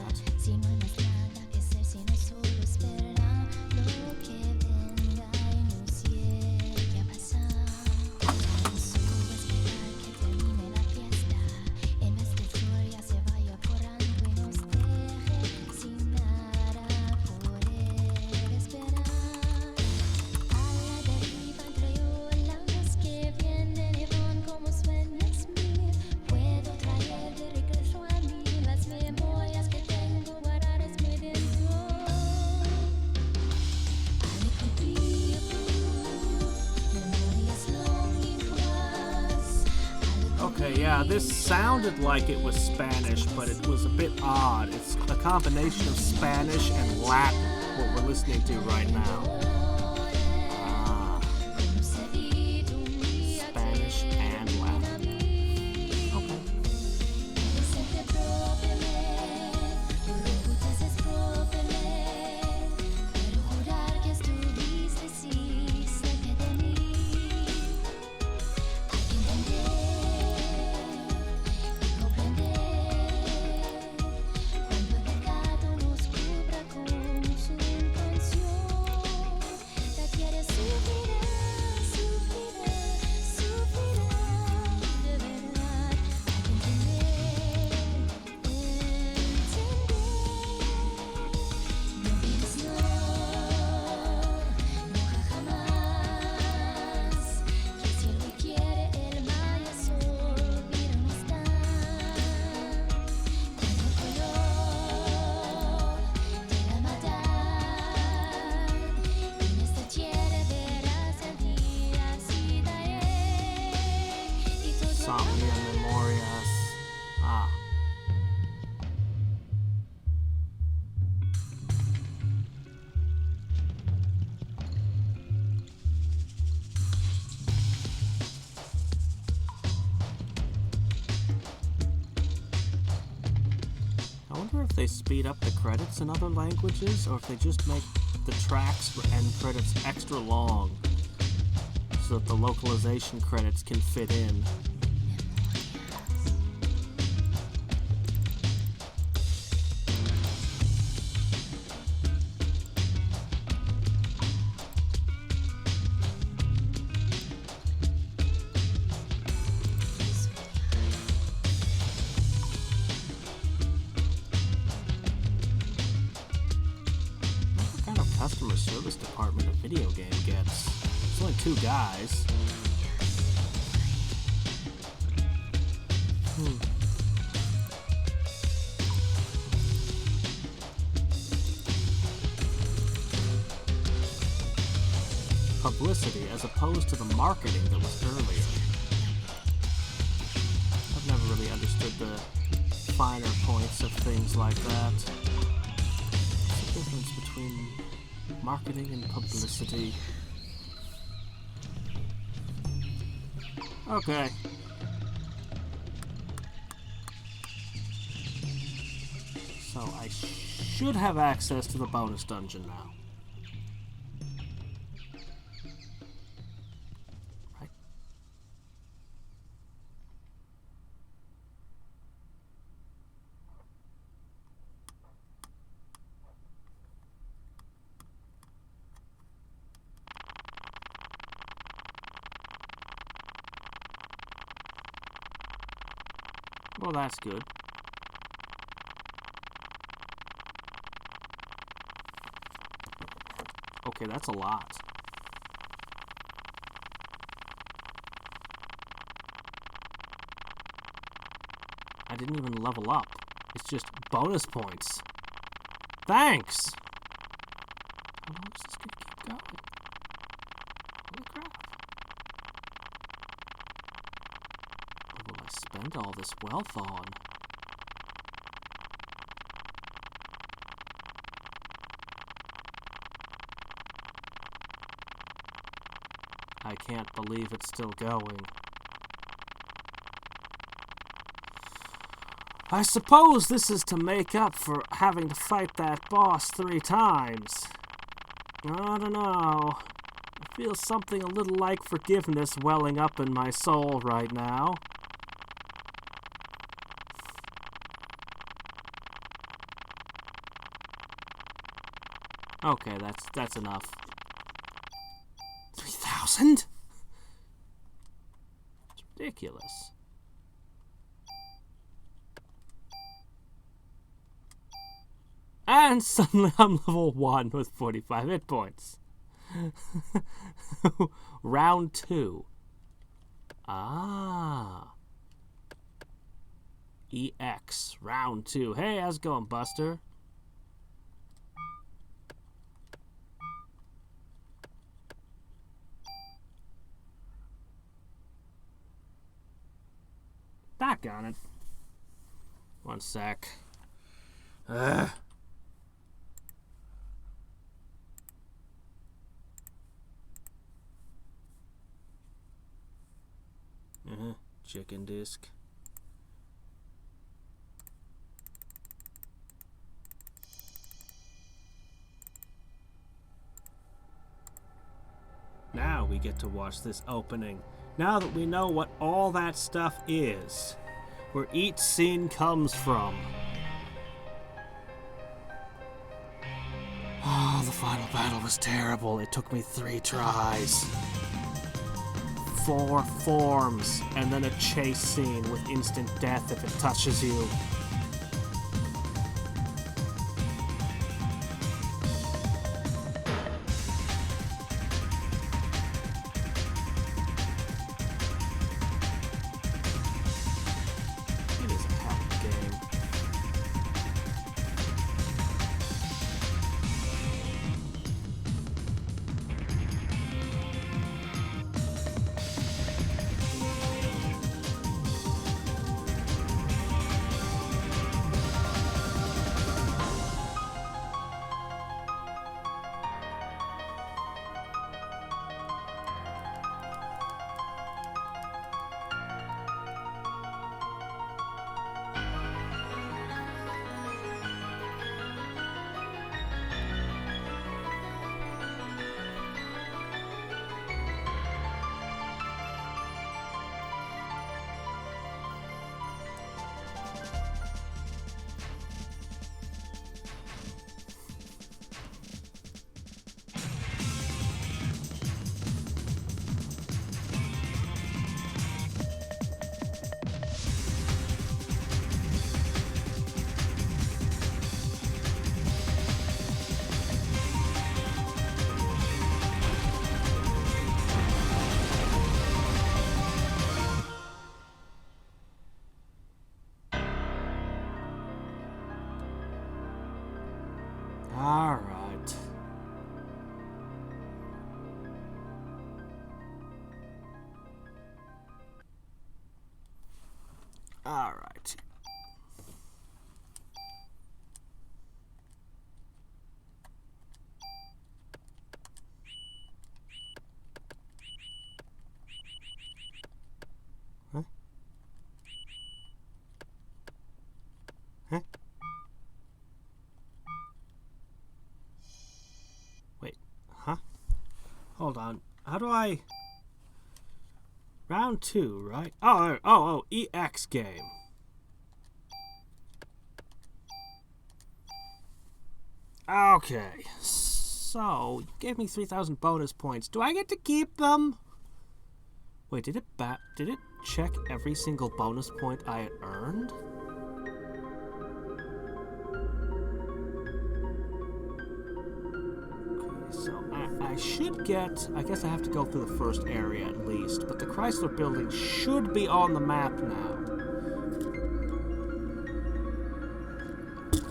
Yeah, this sounded like it was Spanish, but it was a bit odd. It's a combination of Spanish and Latin, what we're listening to right now. Spanish and Latin. Okay. If they speed up the credits in other languages, or if they just make the tracks for end credits extra long so that the localization credits can fit in. Customer service department a video game gets. It's only 2 guys. Publicity as opposed to the marketing that was earlier. I've never really understood the finer points of things like that. What's the difference between marketing and publicity? Okay. So I should have access to the bonus dungeon now. Right? Well, that's good. Okay, that's a lot. I didn't even level up. It's just bonus points. Thanks! How long is this gonna keep going? Holy crap. What will I spend all this wealth on? I can't believe it's still going. I suppose this is to make up for having to fight that boss 3 times. I don't know. I feel something a little like forgiveness welling up in my soul right now. Okay, that's enough. 3,000? It's ridiculous. And suddenly I'm level 1 with 45 hit points. Round 2. Ah. EX. Round 2. Hey, how's it going, Buster? Doggone it. One sec. Chicken disc. Now we get to watch this opening. Now that we know what all that stuff is, where each scene comes from. Oh, the final battle was terrible. It took me 3 tries. 4 forms, and then a chase scene with instant death if it touches you. It is a hell of a game. Alright. Alright. Huh? Huh? Wait, huh? Hold on. How do I... Round 2, right? Oh, EX game. Okay. So, you gave me 3,000 bonus points. Do I get to keep them? Wait, did it check every single bonus point I had earned? So I should get... I guess I have to go through the first area at least, but the Chrysler building should be on the map now.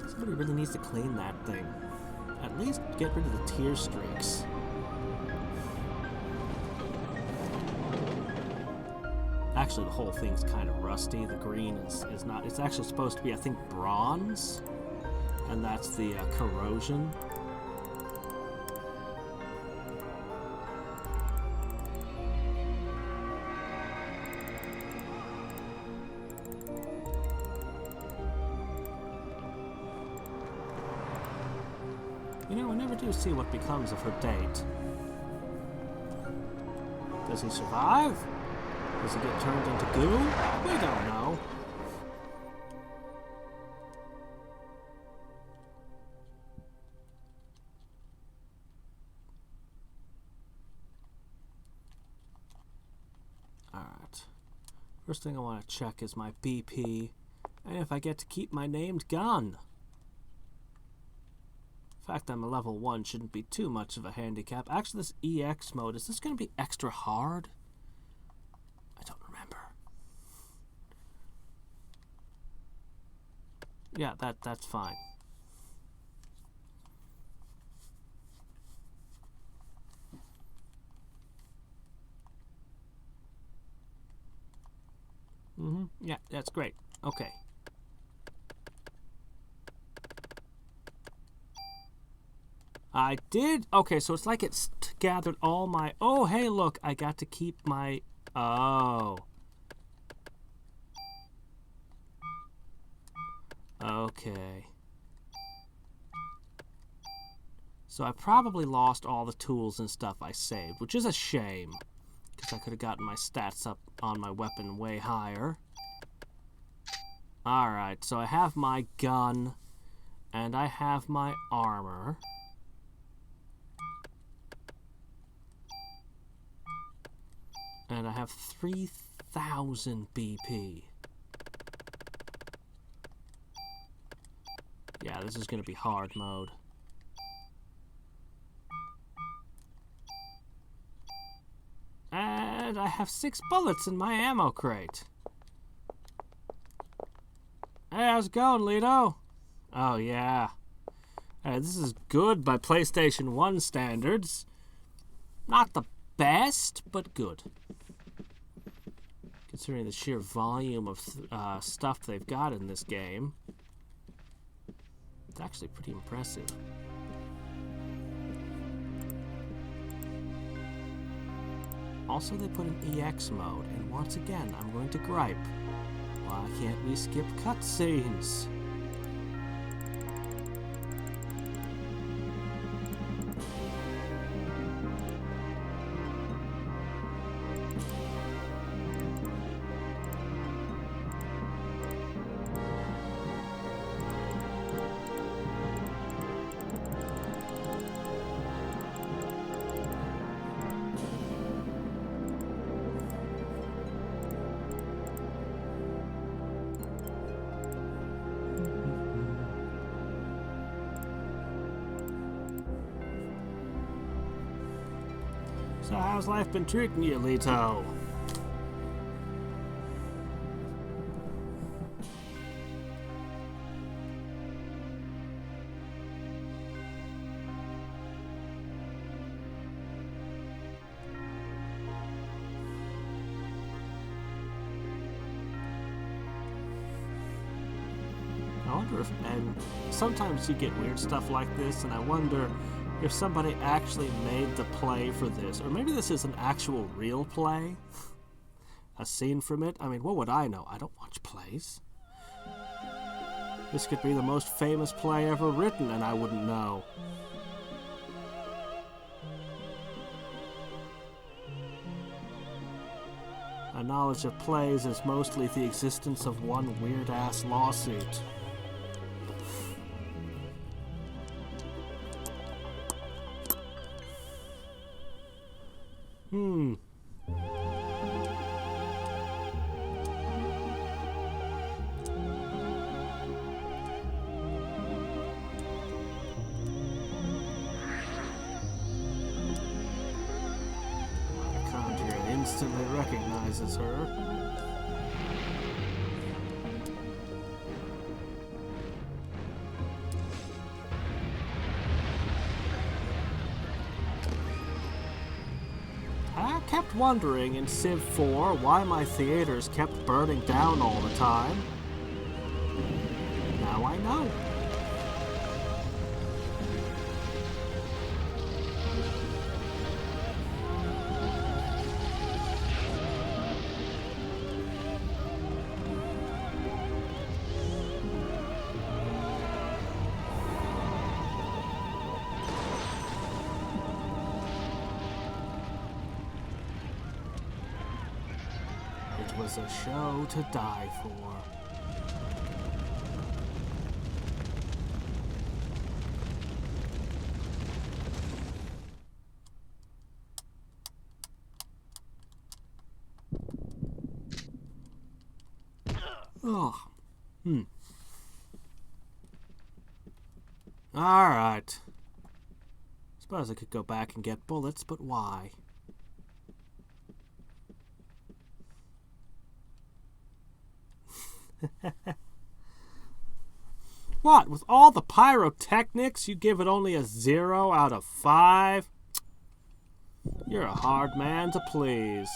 Somebody really needs to clean that thing. At least get rid of the tear streaks. Actually, the whole thing's kind of rusty. The green is not... It's actually supposed to be, I think, bronze. And that's the corrosion. You know, I never do see what becomes of her date. Does he survive? Does he get turned into goo? We don't know. Alright. First thing I want to check is my BP, and if I get to keep my named gun. The fact I'm a level 1 shouldn't be too much of a handicap. Actually, this EX mode, is this going to be extra hard? I don't remember. Yeah, that's fine. Yeah, that's great. Okay. I did? Okay, so it's like it's gathered all my... Oh, hey, look, I got to keep my... Oh. Okay. So I probably lost all the tools and stuff I saved, which is a shame, because I could have gotten my stats up on my weapon way higher. Alright, so I have my gun, and I have my armor. And I have 3,000 BP. Yeah, this is going to be hard mode. And I have 6 bullets in my ammo crate. Hey, how's it going, Lito? Oh, yeah. This is good by PlayStation 1 standards. Not the best, but good. Considering the sheer volume of stuff they've got in this game. It's actually pretty impressive. Also, they put an EX mode, and once again, I'm going to gripe. Why can't we skip cutscenes? So how's life been treating you, Lito? I wonder if, and sometimes you get weird stuff like this, and I wonder if somebody actually made the play for this, or maybe this is an actual real play, a scene from it. I mean, what would I know? I don't watch plays. This could be the most famous play ever written, and I wouldn't know. My knowledge of plays is mostly the existence of one weird-ass lawsuit. Instantly recognizes her. I kept wondering in Civ 4 why my theaters kept burning down all the time. Now I know. was a show to die for. Oh. Alright. Suppose I could go back and get bullets, but why? What? With all the pyrotechnics, you give it only a 0 out of 5? You're a hard man to please.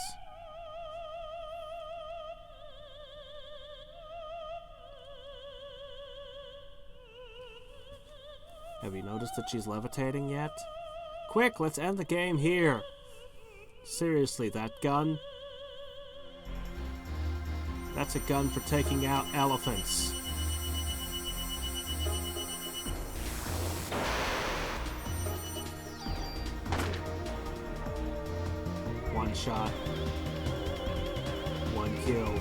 Have you noticed that she's levitating yet? Quick, let's end the game here. Seriously, that gun? That's a gun for taking out elephants. One shot. One kill.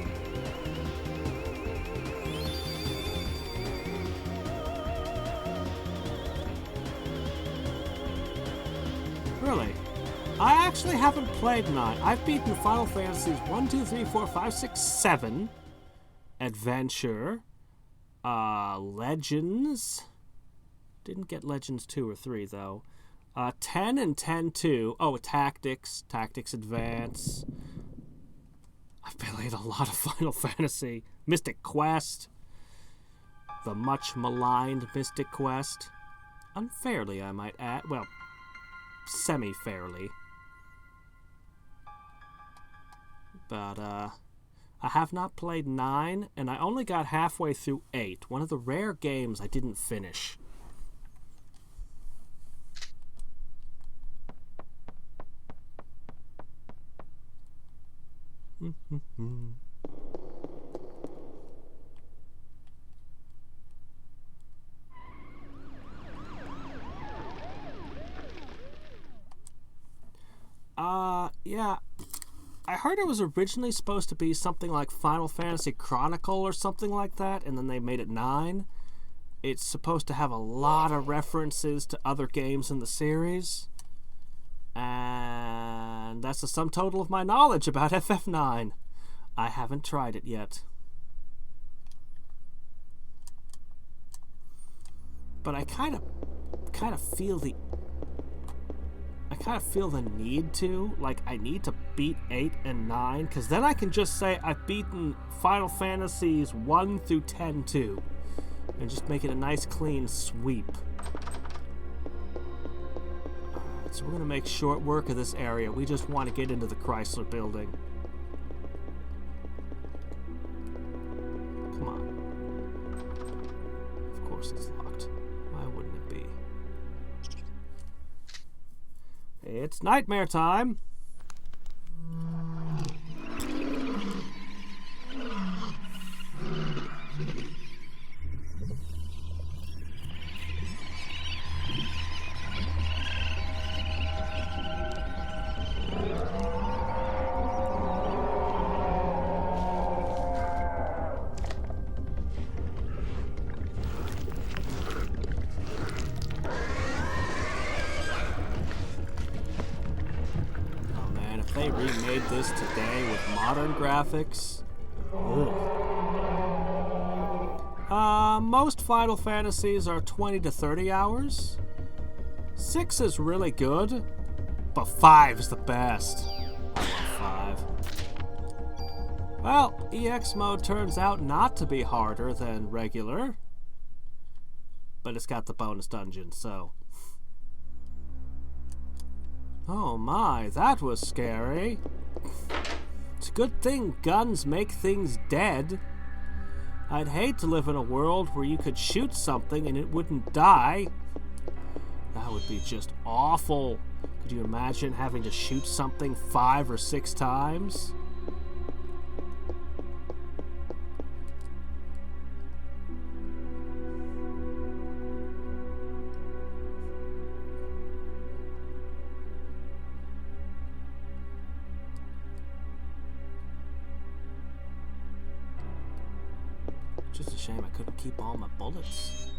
Really? I actually haven't played 9. I've beaten Final Fantasies 1, 2, 3, 4, 5, 6, 7. Adventure. Legends. Didn't get Legends 2 or 3, though. 10 and 10-2. Oh, Tactics. Tactics Advance. I've played a lot of Final Fantasy. Mystic Quest. The much maligned Mystic Quest. Unfairly, I might add. Well, semi-fairly. But, I have not played 9, and I only got halfway through 8. One of the rare games I didn't finish. Yeah. I heard it was originally supposed to be something like Final Fantasy Chronicle or something like that, and then they made it 9. It's supposed to have a lot of references to other games in the series. And that's the sum total of my knowledge about FF9. I haven't tried it yet. But I kind of feel the need to. Like, I need to beat 8 and 9, because then I can just say I've beaten Final Fantasies 1 through 10 too, and just make it a nice clean sweep. Alright, so we're going to make short work of this area. We just want to get into the Chrysler building. Come on. Of course it's locked. Why wouldn't it be? It's nightmare time. They remade this today with modern graphics. Most Final Fantasies are 20 to 30 hours. 6 is really good, but 5 is the best. I love 5. Well, EX mode turns out not to be harder than regular, but it's got the bonus dungeon, so... Oh my, that was scary. It's a good thing guns make things dead. I'd hate to live in a world where you could shoot something and it wouldn't die. That would be just awful. Could you imagine having to shoot something 5 or 6 times? Shame I couldn't keep all my bullets.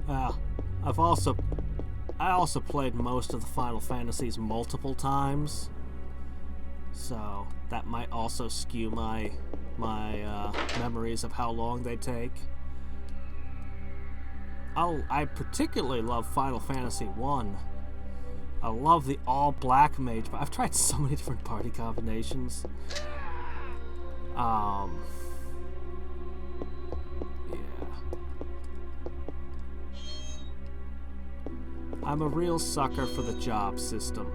Well, I also played most of the Final Fantasies multiple times, so that might also skew my memories of how long they take. I particularly love Final Fantasy 1. I love the all-black mage, but I've tried so many different party combinations. Yeah. I'm a real sucker for the job system.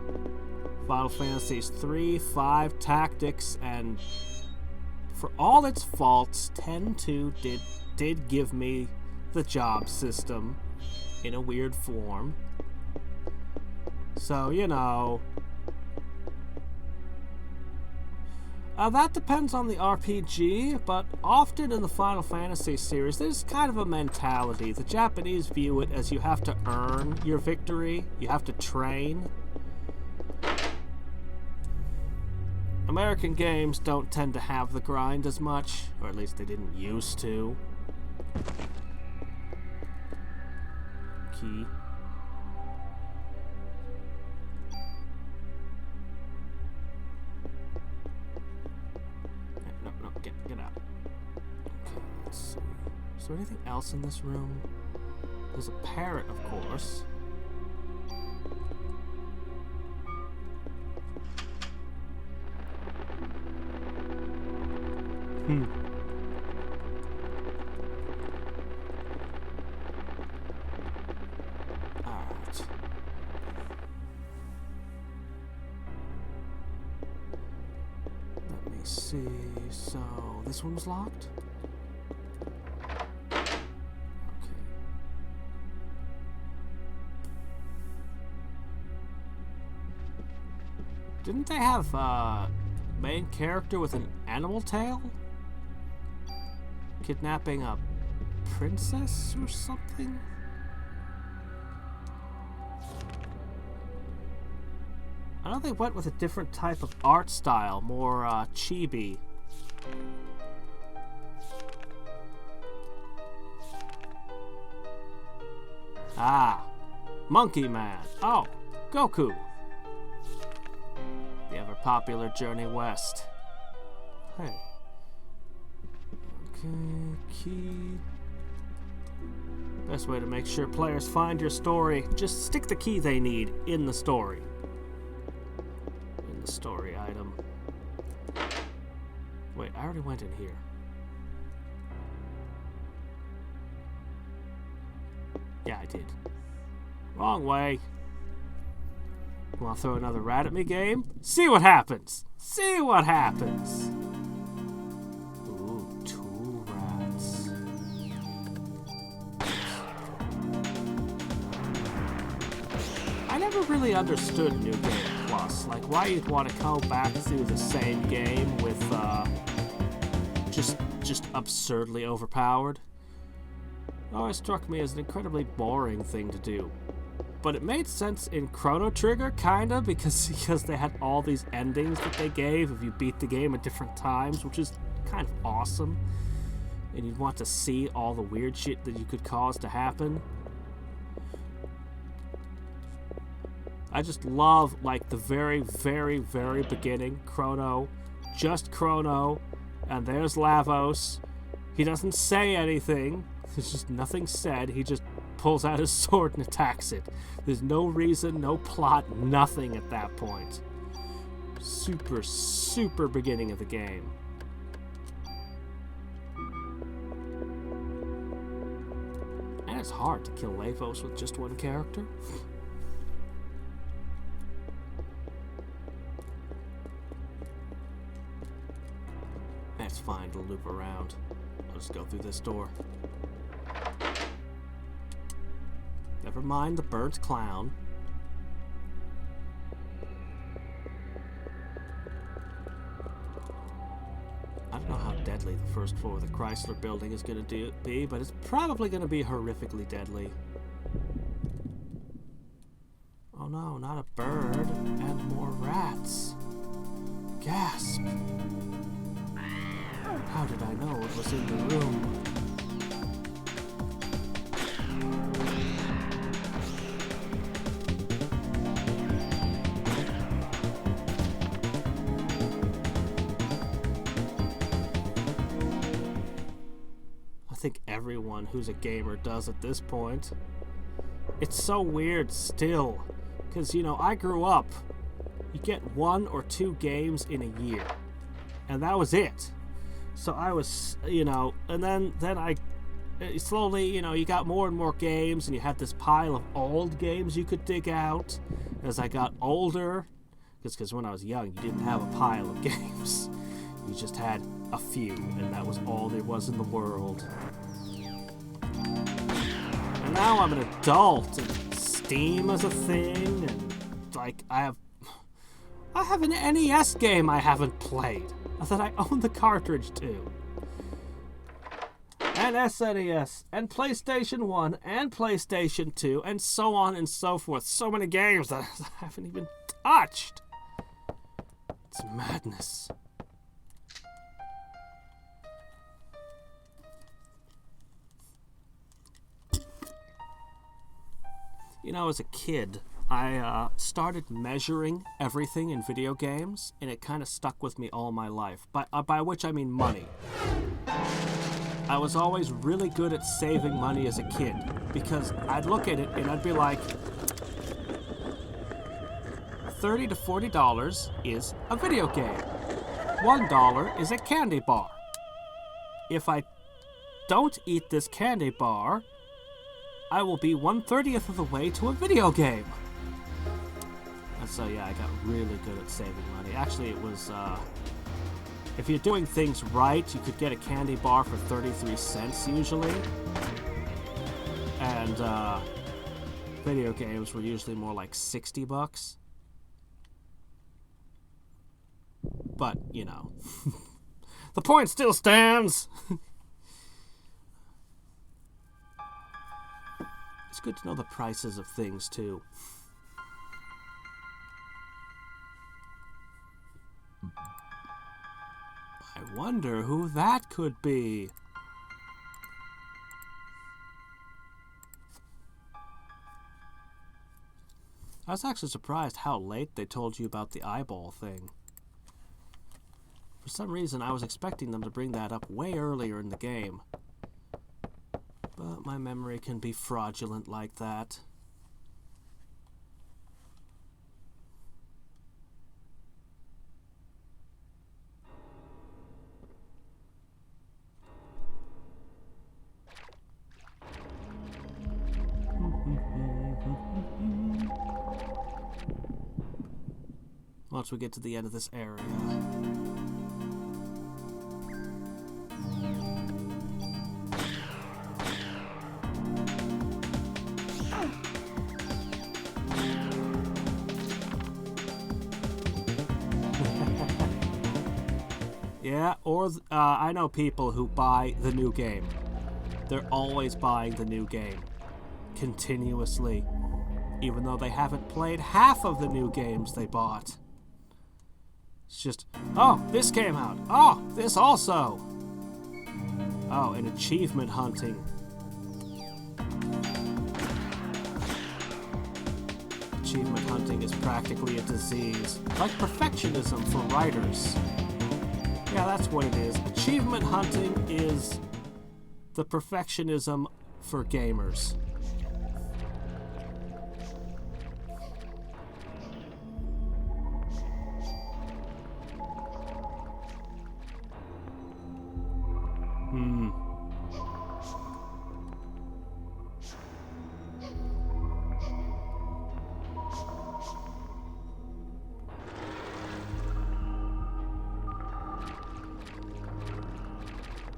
Final Fantasies 3, 5, Tactics, and for all its faults, 10-2 did give me the job system in a weird form. So, you know, that depends on the RPG, but often in the Final Fantasy series, there's kind of a mentality. The Japanese view it as you have to earn your victory, you have to train. American games don't tend to have the grind as much, or at least they didn't used to. Key. No, get out. Okay, let's see. Is there anything else in this room? There's a parrot, of course. Alright. Let me see. So, this one was locked? Okay. Didn't they have a main character with an animal tail? Kidnapping a princess or something? I know they went with a different type of art style, more chibi. Ah, Monkey Man. Oh, Goku. The ever popular Journey West. Hey. Okay, key. Best way to make sure players find your story, just stick the key they need in the story. In the story item. Wait, I already went in here. Yeah, I did. Wrong way. Want to throw another rat at me, game? See what happens. See what happens. I never really understood New Game Plus, like why you'd want to go back through the same game with just absurdly overpowered. It always struck me as an incredibly boring thing to do. But it made sense in Chrono Trigger, kinda, because they had all these endings that they gave if you beat the game at different times, which is kind of awesome. And you'd want to see all the weird shit that you could cause to happen. I just love, like, the very, very, very beginning, Chrono, just Chrono, and there's Lavos. He doesn't say anything. There's just nothing said. He just pulls out his sword and attacks it. There's no reason, no plot, nothing at that point. Super, super beginning of the game. And it's hard to kill Lavos with just one character. It's fine to loop around. I'll just go through this door. Never mind the burnt clown. I don't know how deadly the first floor of the Chrysler building is going to be, but it's probably going to be horrifically deadly. Oh no, not a bird, and more rats. Gasp. How did I know it was in the room? I think everyone who's a gamer does at this point. It's so weird still, because, you know, I grew up, you get 1 or 2 games in a year, and that was it. So I was, you know, and then I slowly, you know, you got more and more games, and you had this pile of old games you could dig out. As I got older, because when I was young, you didn't have a pile of games. You just had a few, and that was all there was in the world. And now I'm an adult, and Steam is a thing, and like I have an NES game I haven't played that I own the cartridge to, and SNES, and PlayStation 1, and PlayStation 2, and so on and so forth. So many games that I haven't even touched. It's madness. You know, as a kid, I started measuring everything in video games, and it kind of stuck with me all my life. By which I mean money. I was always really good at saving money as a kid, because I'd look at it and I'd be like, $30 to $40 is a video game. $1 is a candy bar. If I don't eat this candy bar, I will be 1/30th of the way to a video game. And so yeah, I got really good at saving money. Actually, it was, if you're doing things right, you could get a candy bar for 33 cents usually. And video games were usually more like $60. But, you know, the point still stands. It's good to know the prices of things, too. I wonder who that could be. I was actually surprised how late they told you about the eyeball thing. For some reason, I was expecting them to bring that up way earlier in the game. But my memory can be fraudulent like that. Once we get to the end of this area. Yeah, or I know people who buy the new game. They're always buying the new game. Continuously. Even though they haven't played half of the new games they bought. It's just, oh, this came out. Oh, this also. Oh, and achievement hunting. Achievement hunting is practically a disease. Like perfectionism for writers. Yeah, that's what it is. Achievement hunting is the perfectionism for gamers.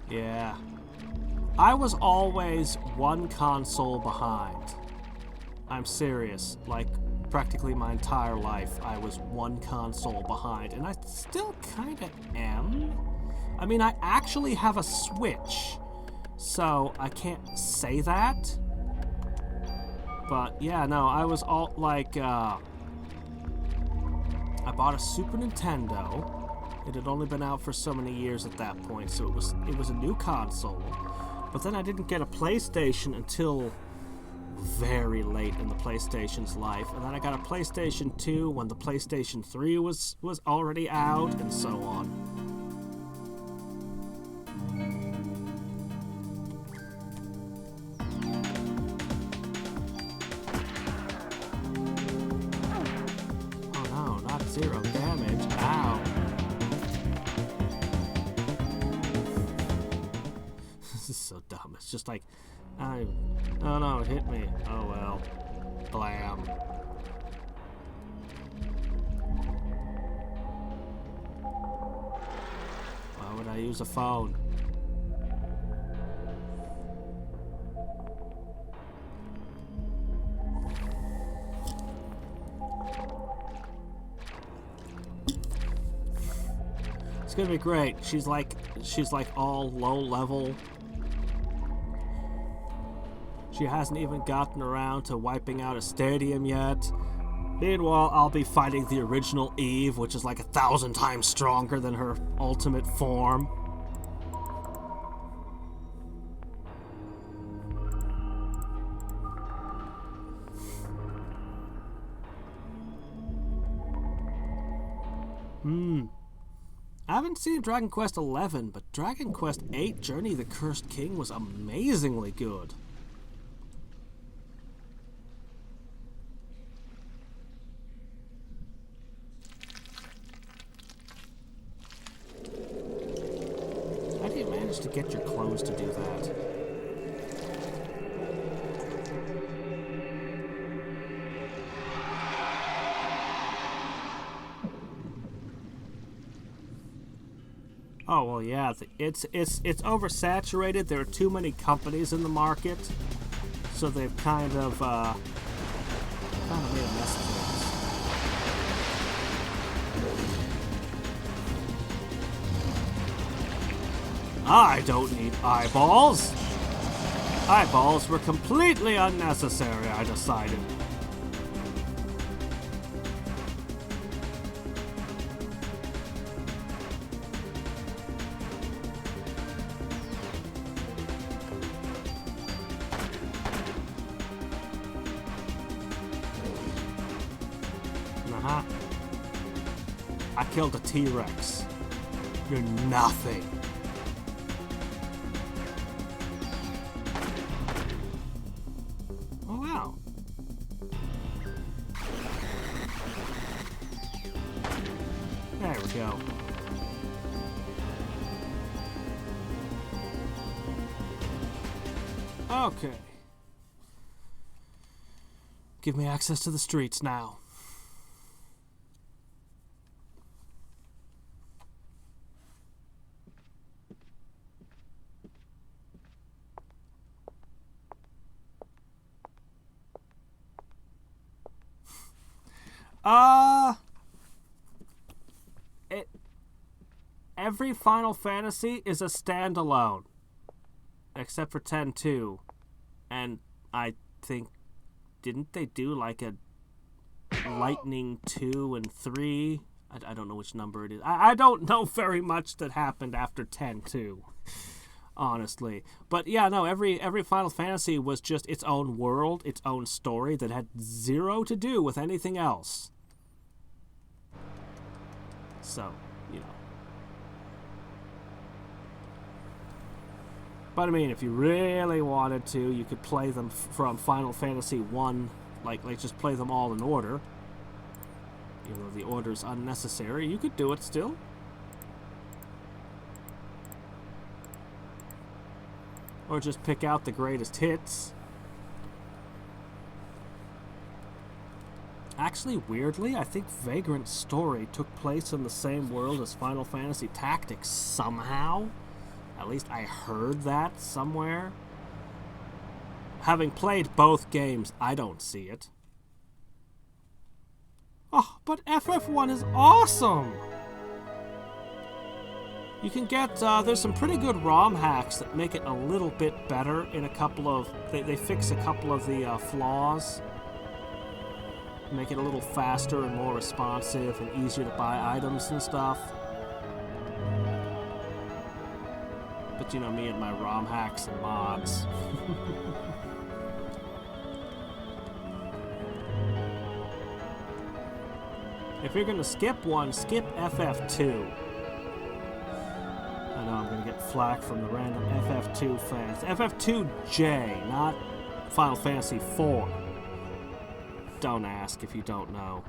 Yeah. I was always one console behind. I'm serious. Like, practically my entire life, I was one console behind. And I still kind of am. I mean, I actually have a Switch, so I can't say that. But yeah, no, I was all like, I bought a Super Nintendo. It had only been out for so many years at that point, so it was a new console. But then I didn't get a PlayStation until very late in the PlayStation's life, and then I got a PlayStation 2 when the PlayStation 3 was already out, and so on. Oh no, not 0 damage. Ow. This is so dumb. It's just like, oh no, it hit me. Oh well. Blam. Why would I use a phone? It's gonna be great. She's like all low level. She hasn't even gotten around to wiping out a stadium yet. Meanwhile, I'll be fighting the original Eve, which is like 1,000 times stronger than her ultimate form. I haven't seen Dragon Quest XI, but Dragon Quest VIII Journey of the Cursed King was amazingly good. How do you manage to get your clothes to do that? Oh well, yeah. It's oversaturated. There are too many companies in the market, so they've kind of made a mess of things. I don't need eyeballs. Eyeballs were completely unnecessary, I decided. I killed a T-Rex. You're nothing. Oh, wow. There we go. Okay. Give me access to the streets now. Every Final Fantasy is a standalone, except for 10-2, and I think, didn't they do like a Lightning 2 and 3? I don't know which number it is. I don't know very much that happened after 10-2, honestly. But yeah, no, every Final Fantasy was just its own world, its own story that had zero to do with anything else. So, you know. But I mean, if you really wanted to, you could play them from Final Fantasy 1, like just play them all in order. Even though the order's unnecessary, you could do it still. Or just pick out the greatest hits. Actually, weirdly, I think Vagrant Story took place in the same world as Final Fantasy Tactics somehow. At least I heard that somewhere. Having played both games, I don't see it. Oh, but FF1 is awesome! You can get, there's some pretty good ROM hacks that make it a little bit better in a couple of, they fix a couple of the flaws. Make it a little faster and more responsive and easier to buy items and stuff. But you know me and my ROM hacks and mods. If you're gonna skip one, skip FF2. I know I'm gonna get flack from the random FF2 fans. FF2J, not Final Fantasy IV. Don't ask if you don't know.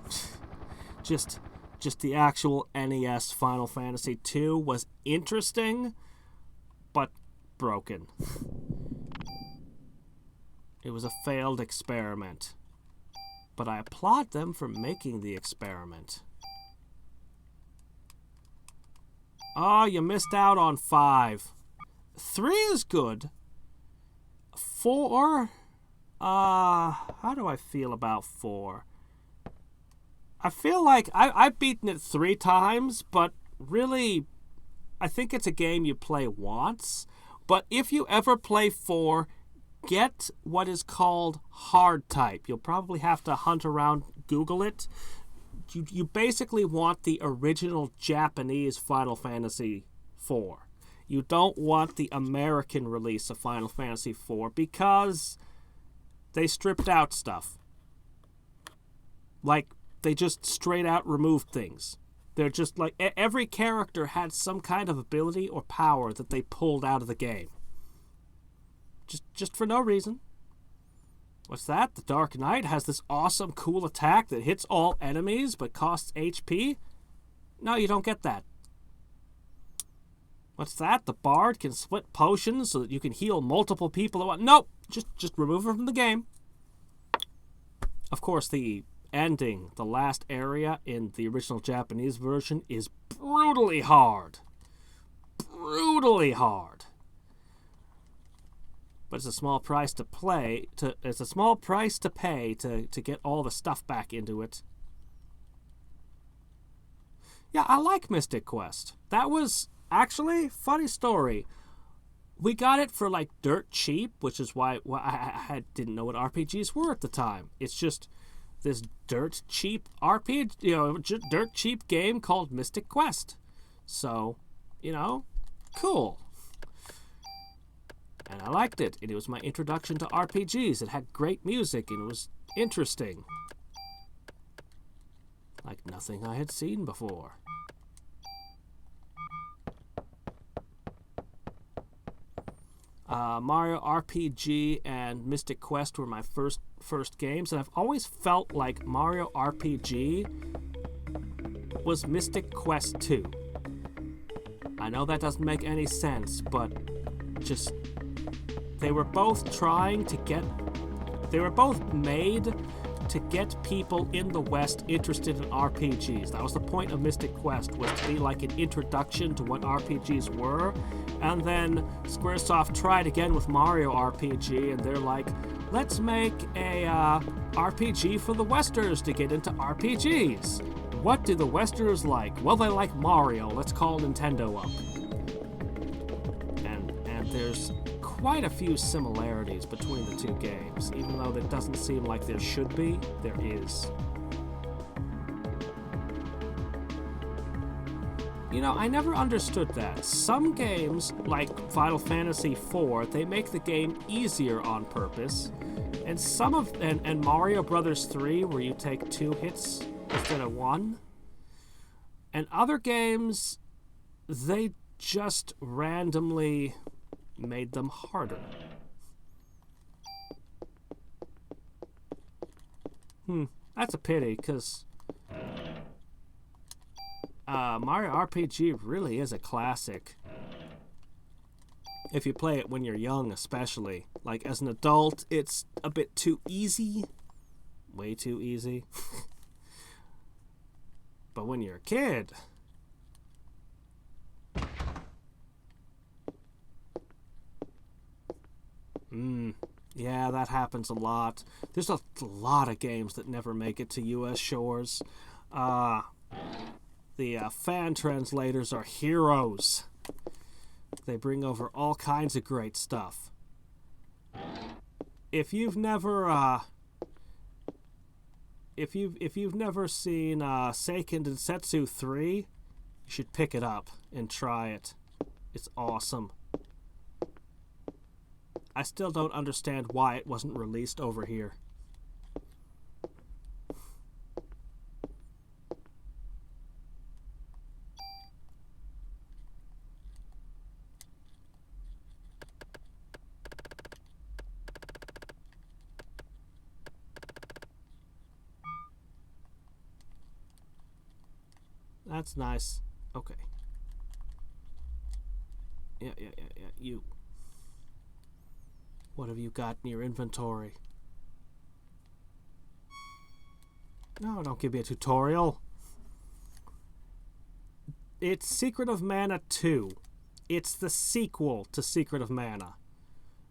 just the actual NES Final Fantasy II was interesting, but broken. It was a failed experiment. But I applaud them for making the experiment. Oh, you missed out on 5. 3 is good. 4? How do I feel about 4? I feel like I've beaten it 3 times, but really, I think it's a game you play once. But if you ever play 4, get what is called hard type. You'll probably have to hunt around, Google it. You basically want the original Japanese Final Fantasy IV. You don't want the American release of Final Fantasy IV because they stripped out stuff. Like, they just straight out removed things. They're just like, every character had some kind of ability or power that they pulled out of the game. Just for no reason. What's that? The Dark Knight has this awesome, cool attack that hits all enemies but costs HP? No, you don't get that. What's that? The Bard can split potions so that you can heal multiple people at once. Nope! Just remove her from the game. Of course, the ending, the last area in the original Japanese version is brutally hard. Brutally hard. But it's a small price to pay to get all the stuff back into it. Yeah, I like Mystic Quest. That was actually funny story. We got it for like dirt cheap, which is why I didn't know what RPGs were at the time. It's just this dirt cheap RPG, dirt cheap game called Mystic Quest. So, cool. And I liked it, and it was my introduction to RPGs. It had great music, and it was interesting. Like nothing I had seen before. Mario RPG and Mystic Quest were my first games, and I've always felt like Mario RPG was Mystic Quest 2. I know that doesn't make any sense, but just... They were both made to get people in the West interested in RPGs. That was the point of Mystic Quest, was to be like an introduction to what RPGs were. And then Squaresoft tried again with Mario RPG, and they're like, let's make a RPG for the Westerners to get into RPGs. What do the Westerners like? Well, they like Mario. Let's call Nintendo up. And there's quite a few similarities between the two games, even though it doesn't seem like there should be, there is. I never understood that. Some games, like Final Fantasy IV, they make the game easier on purpose, and and Mario Brothers 3, where you take 2 hits instead of 1, and other games, they just randomly made them harder. That's a pity, because Mario RPG really is a classic. If you play it when you're young, especially. Like, as an adult, it's a bit too easy. Way too easy. But when you're a kid... Yeah, that happens a lot. There's a lot of games that never make it to U.S. shores. The fan translators are heroes. They bring over all kinds of great stuff. If you've never if you've never seen Seiken Densetsu 3, you should pick it up and try it. It's awesome. I still don't understand why it wasn't released over here. That's nice. Okay. Yeah. You. What have you got in your inventory? No, don't give me a tutorial. It's Secret of Mana 2. It's the sequel to Secret of Mana.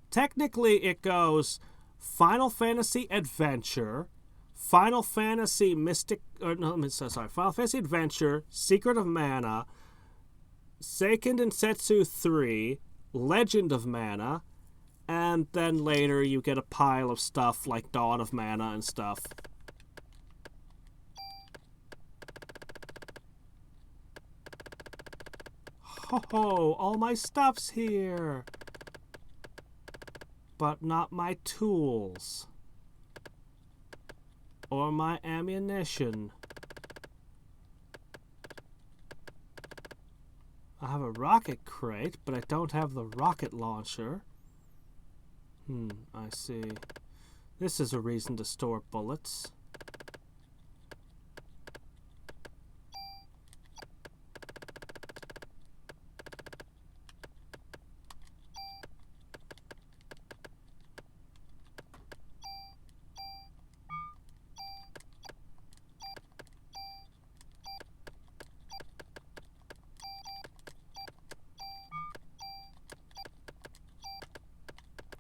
Technically, it goes Final Fantasy Adventure, Final Fantasy Final Fantasy Adventure, Secret of Mana, Seiken Densetsu 3, Legend of Mana, and then later you get a pile of stuff like Dawn of Mana and stuff. Ho, all my stuff's here. But not my tools. Or my ammunition. I have a rocket crate, but I don't have the rocket launcher. I see. This is a reason to store bullets.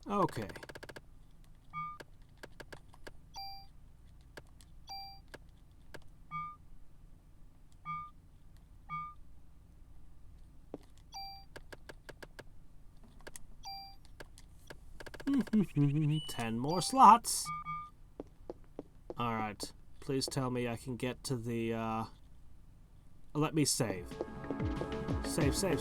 Okay. Ten more slots. Alright. Please tell me I can get to the, Let me save. Save.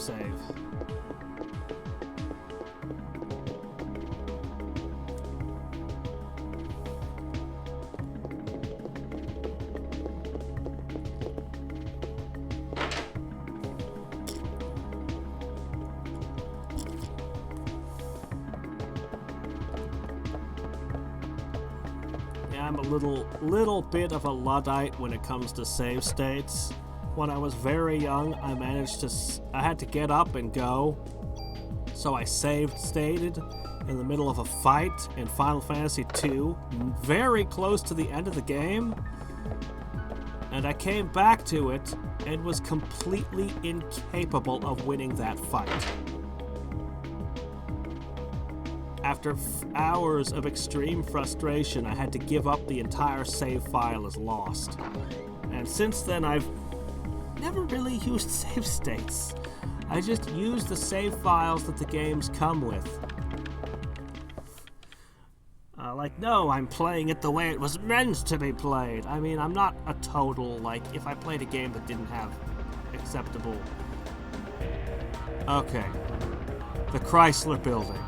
I'm a little bit of a Luddite when it comes to save states. When I was very young, I had to get up and go. So I stated in the middle of a fight in Final Fantasy II, very close to the end of the game. And I came back to it and was completely incapable of winning that fight. After hours of extreme frustration, I had to give up the entire save file as lost. And since then, I've never really used save states. I just use the save files that the games come with. No, I'm playing it the way it was meant to be played. I mean, I'm not a total, if I played a game that didn't have acceptable... Okay. The Chrysler Building.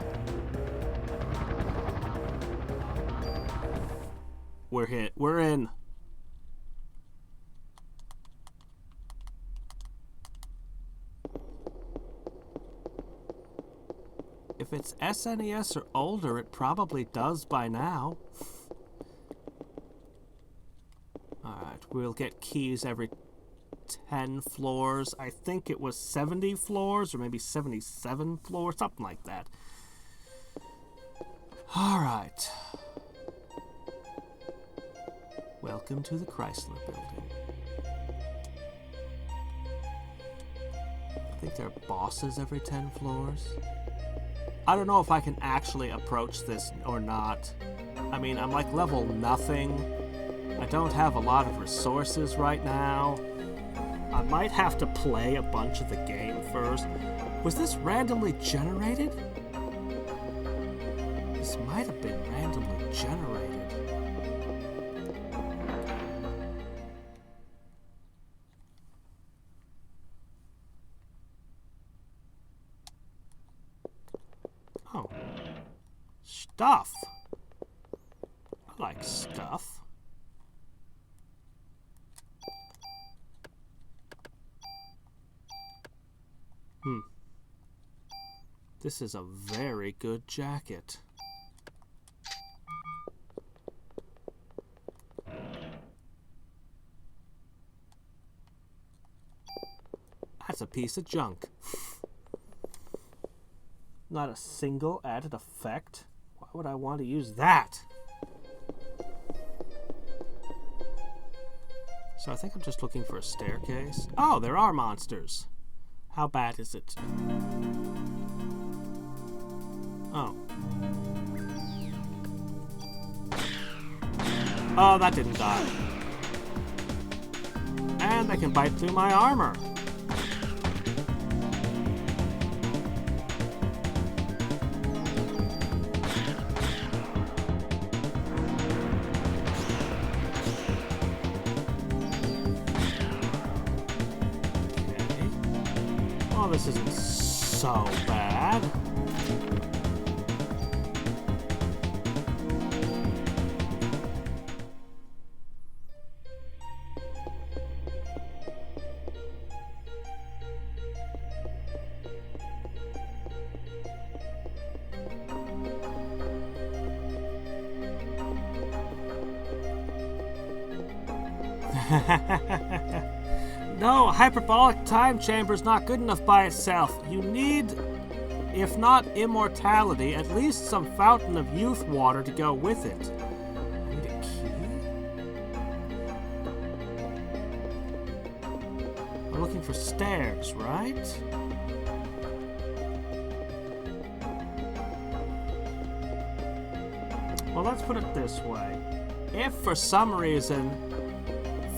We're in. If it's SNES or older, it probably does by now. Alright, we'll get keys every 10 floors. I think it was 70 floors, or maybe 77 floors, something like that. Alright. Welcome to the Chrysler Building. I think there are bosses every 10 floors. I don't know if I can actually approach this or not. I mean, I'm level nothing. I don't have a lot of resources right now. I might have to play a bunch of the game first. Was this randomly generated? This might have been randomly generated. Oh. Stuff. I like stuff. This is a very good jacket. That's a piece of junk. Not a single added effect. Why would I want to use that? So I think I'm just looking for a staircase. Oh, there are monsters. How bad is it? Oh. Oh, that didn't die. And they can bite through my armor. Okay. Oh, this isn't so bad. No, a hyperbolic time chamber is not good enough by itself. You need, if not immortality, at least some fountain of youth water to go with it. I need a key? We're looking for stairs, right? Well, let's put it this way. If for some reason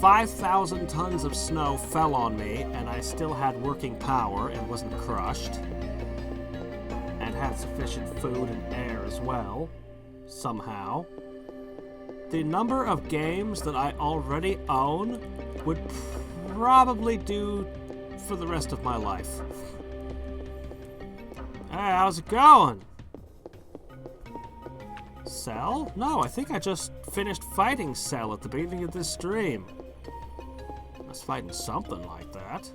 5,000 tons of snow fell on me and I still had working power and wasn't crushed, and had sufficient food and air as well, somehow, the number of games that I already own would probably do for the rest of my life. Hey, how's it going? Cell? No, I think I just finished fighting Cell at the beginning of this stream. I was fighting something like that.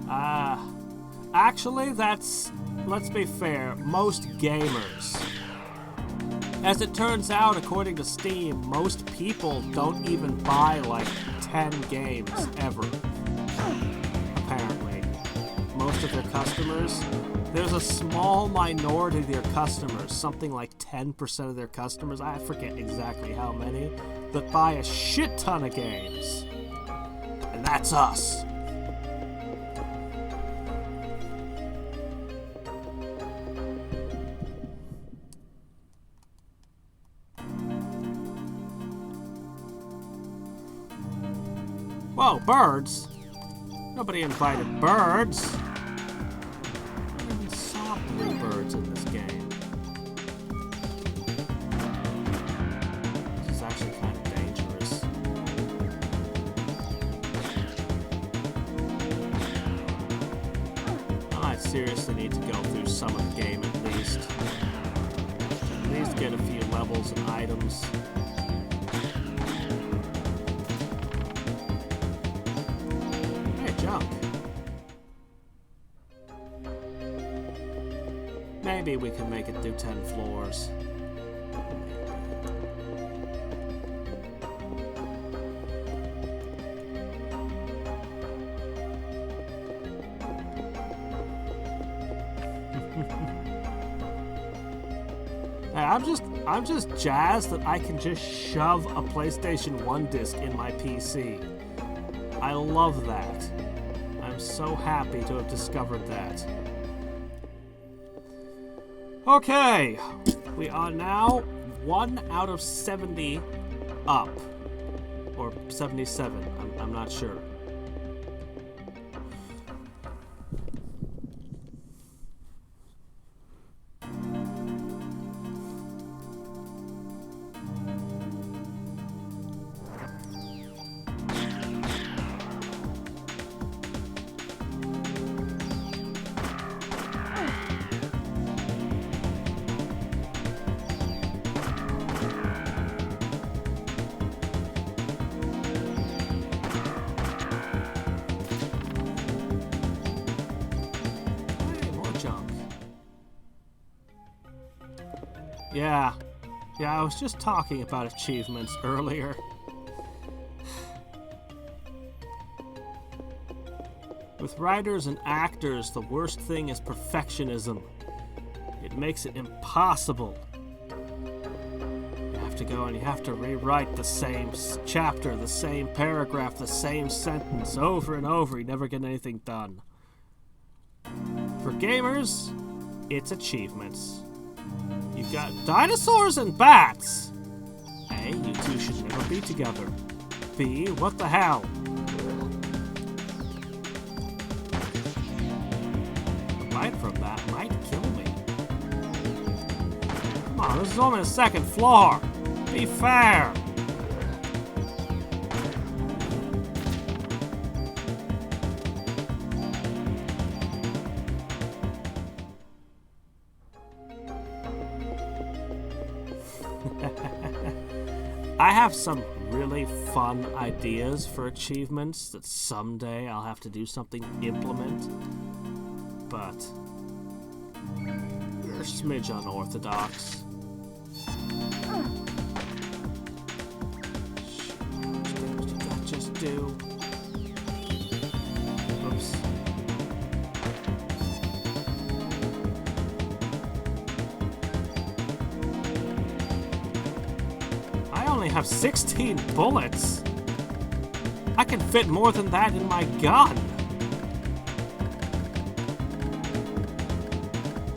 Alright. Actually, that's, let's be fair, most gamers. As it turns out, according to Steam, most people don't even buy like 10 games ever. Apparently. Most of their customers, there's a small minority of their customers, something like 10% of their customers, I forget exactly how many, that buy a shit ton of games. And that's us. Whoa, birds? Nobody invited birds. I even saw blue birds in this game. This is actually kind of dangerous. I might seriously need to go through some of the game at least. At least get a few levels and items. Maybe we can make it through 10 floors. I'm just jazzed that I can just shove a PlayStation 1 disc in my PC. I love that. I'm so happy to have discovered that. Okay, we are now 1 out of 70 up. Or 77, I'm not sure. Yeah, I was just talking about achievements earlier. With writers and actors, the worst thing is perfectionism. It makes it impossible. You have to go and you have to rewrite the same chapter, the same paragraph, the same sentence over and over. You never get anything done. For gamers, it's achievements. You've got dinosaurs and bats! A, you two should never be together. B, what the hell? The bite from that might kill me. Come on, this is only the 2nd floor. Be fair. I have some really fun ideas for achievements that someday I'll have to do something to implement, but they're a smidge unorthodox. What did that just do? Oops. I only have 16 bullets. I can fit more than that in my gun.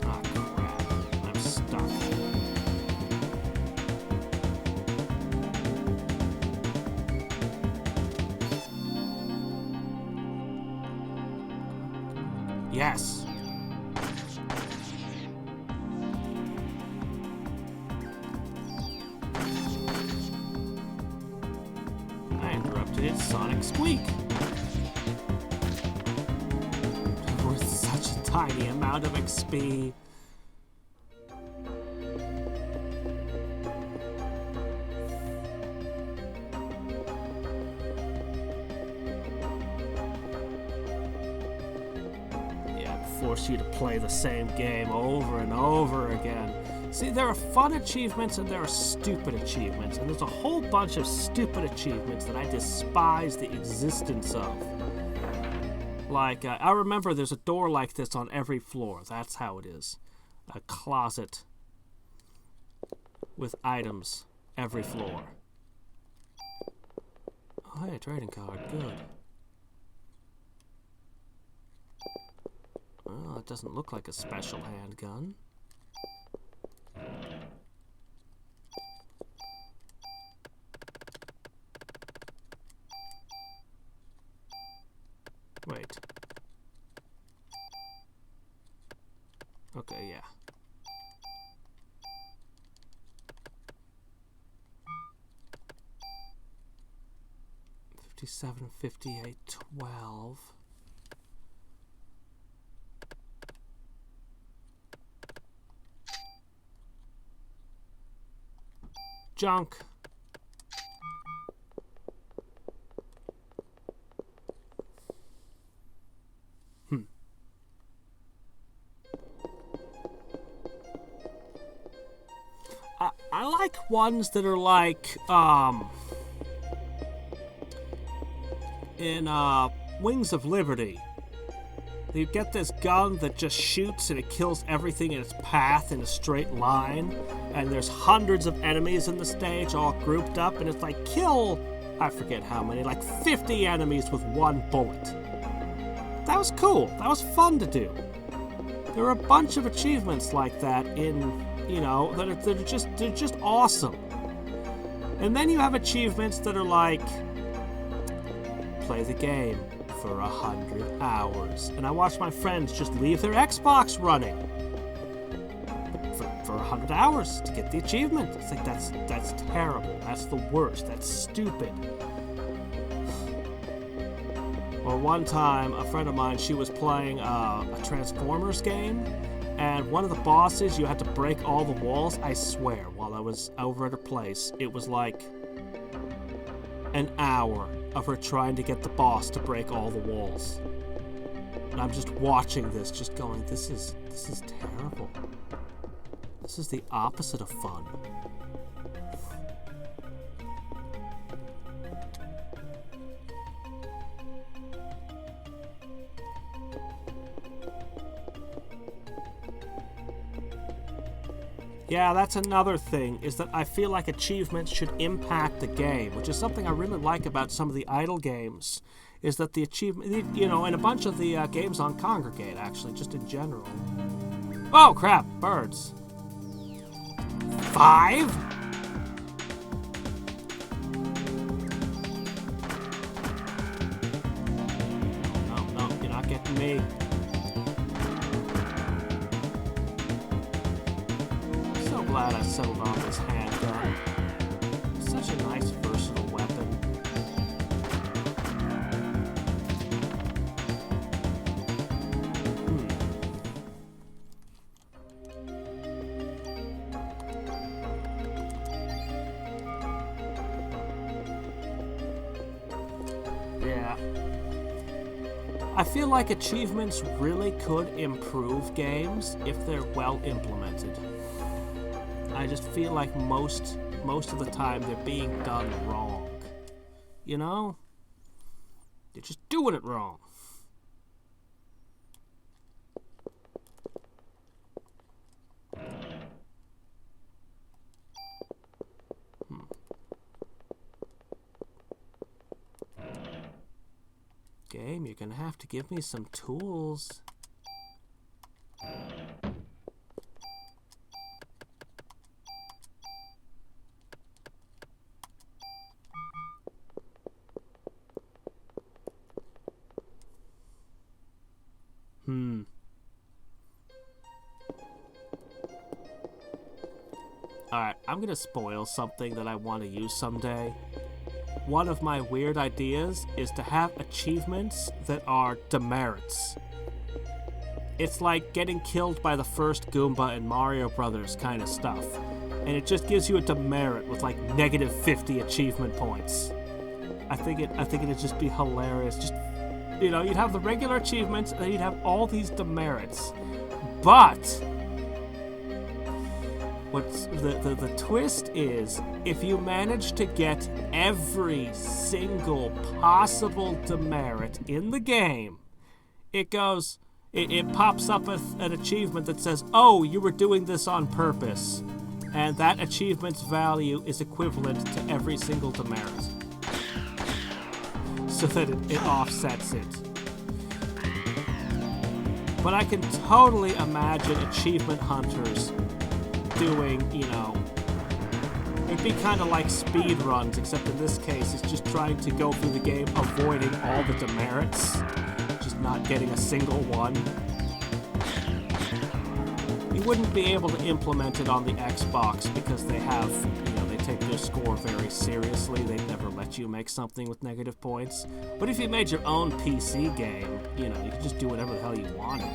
Ah, crap. I'm stuck. Yes. It's Sonic Squeak. With such a tiny amount of XP. Yeah, force you to play the same game over and over again. See, there are fun achievements and there are stupid achievements, and there's a whole bunch of stupid achievements that I despise the existence of. Like, I remember there's a door like this on every floor. That's how it is. A closet with items every floor. Oh, hey, trading card. Good. Well, it doesn't look like a special handgun. Wait. Okay, yeah. 57, 58, 12. Junk. I like ones that are like, in, Wings of Liberty. You get this gun that just shoots and it kills everything in its path in a straight line, and there's hundreds of enemies in the stage all grouped up, and it's like kill, I forget how many, like 50 enemies with one bullet. That was cool. That was fun to do. There are a bunch of achievements like that in, you know, that are just awesome. And then you have achievements that are like, play the game for 100 hours. And I watch my friends just leave their Xbox running for 100 hours to get the achievement. It's like, that's terrible. That's the worst. That's stupid. Or one time, a friend of mine, she was playing a Transformers game, and one of the bosses, you had to break all the walls. I swear, while I was over at her place, it was like an hour of her trying to get the boss to break all the walls. And I'm just watching this, just going, this is terrible. This is the opposite of fun. Yeah, that's another thing, is that I feel like achievements should impact the game, which is something I really like about some of the idle games, is that the achievement, you know, and a bunch of the games on Congregate, actually, just in general. Oh, crap, birds. 5? No, you're not getting me. Glad I settled on this handgun. It's such a nice, versatile weapon. Yeah. I feel like achievements really could improve games if they're well implemented. I just feel like most of the time they're being done wrong. You know? They're just doing it wrong. Game, you're gonna have to give me some tools. Alright, I'm gonna spoil something that I want to use someday. One of my weird ideas is to have achievements that are demerits. It's like getting killed by the first Goomba in Mario Brothers kind of stuff. And it just gives you a demerit with like negative 50 achievement points. I think it'd just be hilarious. Just, you know, you'd have the regular achievements and then you'd have all these demerits. But what's the twist is, if you manage to get every single possible demerit in the game, it pops up an achievement that says, oh, you were doing this on purpose. And that achievement's value is equivalent to every single demerit. So that it offsets it. But I can totally imagine achievement hunters doing, you know, it'd be kind of like speed runs, except in this case it's just trying to go through the game avoiding all the demerits, just not getting a single one. You wouldn't be able to implement it on the Xbox because they have, you know, they take their score very seriously. They'd never let you make something with negative points. But if you made your own PC game, you know, you could just do whatever the hell you wanted.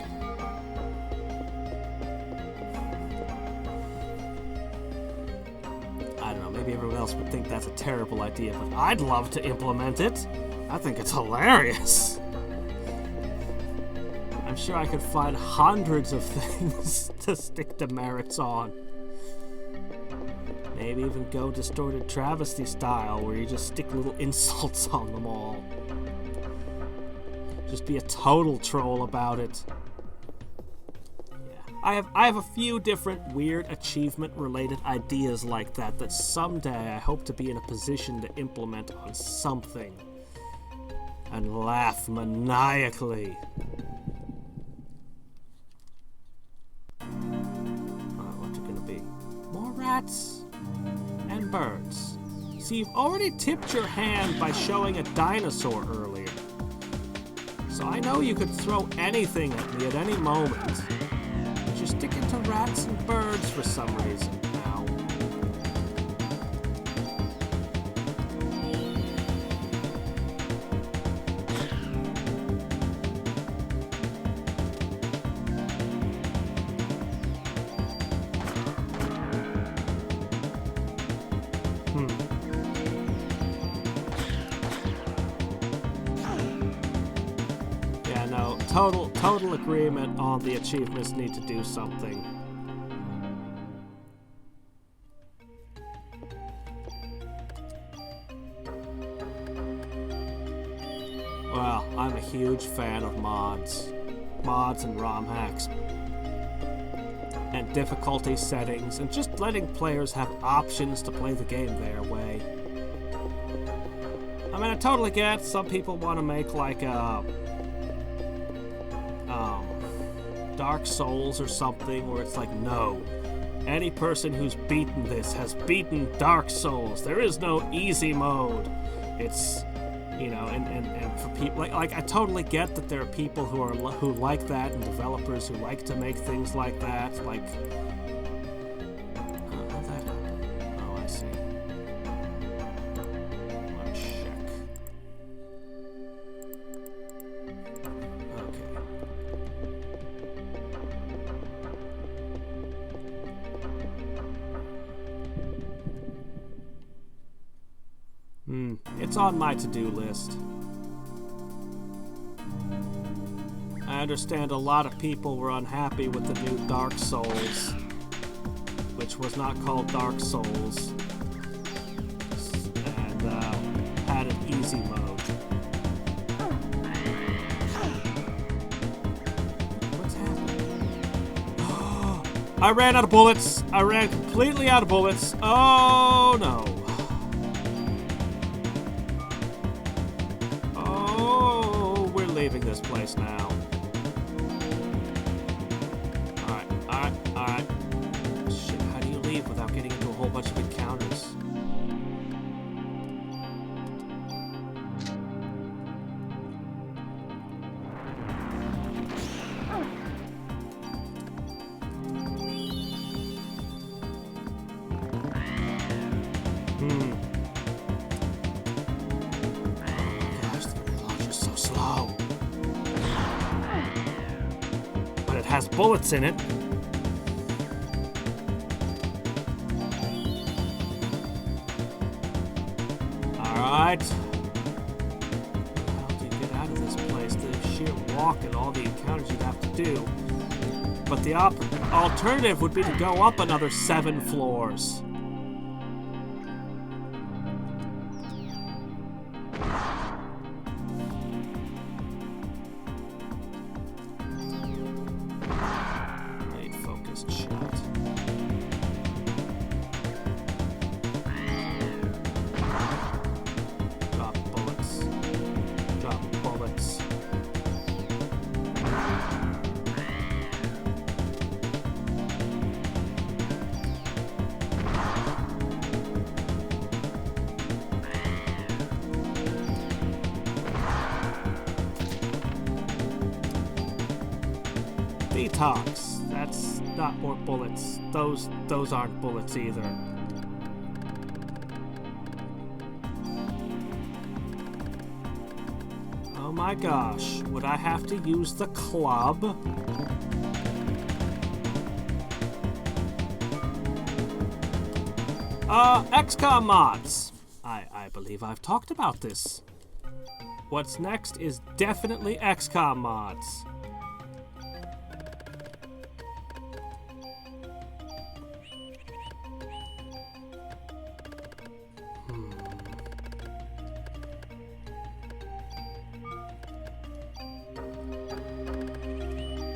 I don't know, maybe everyone else would think that's a terrible idea, but I'd love to implement it. I think it's hilarious. I'm sure I could find hundreds of things to stick demerits on. Maybe even go distorted travesty style, where you just stick little insults on them all. Just be a total troll about it. Yeah. I have a few different weird achievement-related ideas like that someday I hope to be in a position to implement on something. And laugh maniacally. rats and birds. See, you've already tipped your hand by showing a dinosaur earlier. So I know you could throw anything at me at any moment. But you're sticking to rats and birds for some reason now. Yeah, no, total agreement on the achievements need to do something. Well, I'm a huge fan of mods and ROM hacks, and difficulty settings, and just letting players have options to play the game their way. I mean, I totally get some people want to make like a Dark Souls or something where it's like, no, any person who's beaten this has beaten Dark Souls. There is no easy mode. It's, you know, and for people like I totally get that there are people who like that, and developers who like to make things like that. Like, how'd that happen? Oh, I see. Let's check. Okay. It's on my to-do list. I understand a lot of people were unhappy with the new Dark Souls, which was not called Dark Souls, and had an easy mode. What's happening? I ran out of bullets! I ran completely out of bullets! Oh no! Leaving this place now. Alright. Shit, how do you leave without getting into a whole bunch of encounters? Gosh, the reloads are so slow. Has bullets in it. Alright. How do you get out of this place? The sheer walk and all the encounters you'd have to do. But the alternative would be to go up another 7 floors. Detox. That's not more bullets. Those aren't bullets either. Oh my gosh. Would I have to use the club? XCOM mods. I believe I've talked about this. What's next is definitely XCOM mods.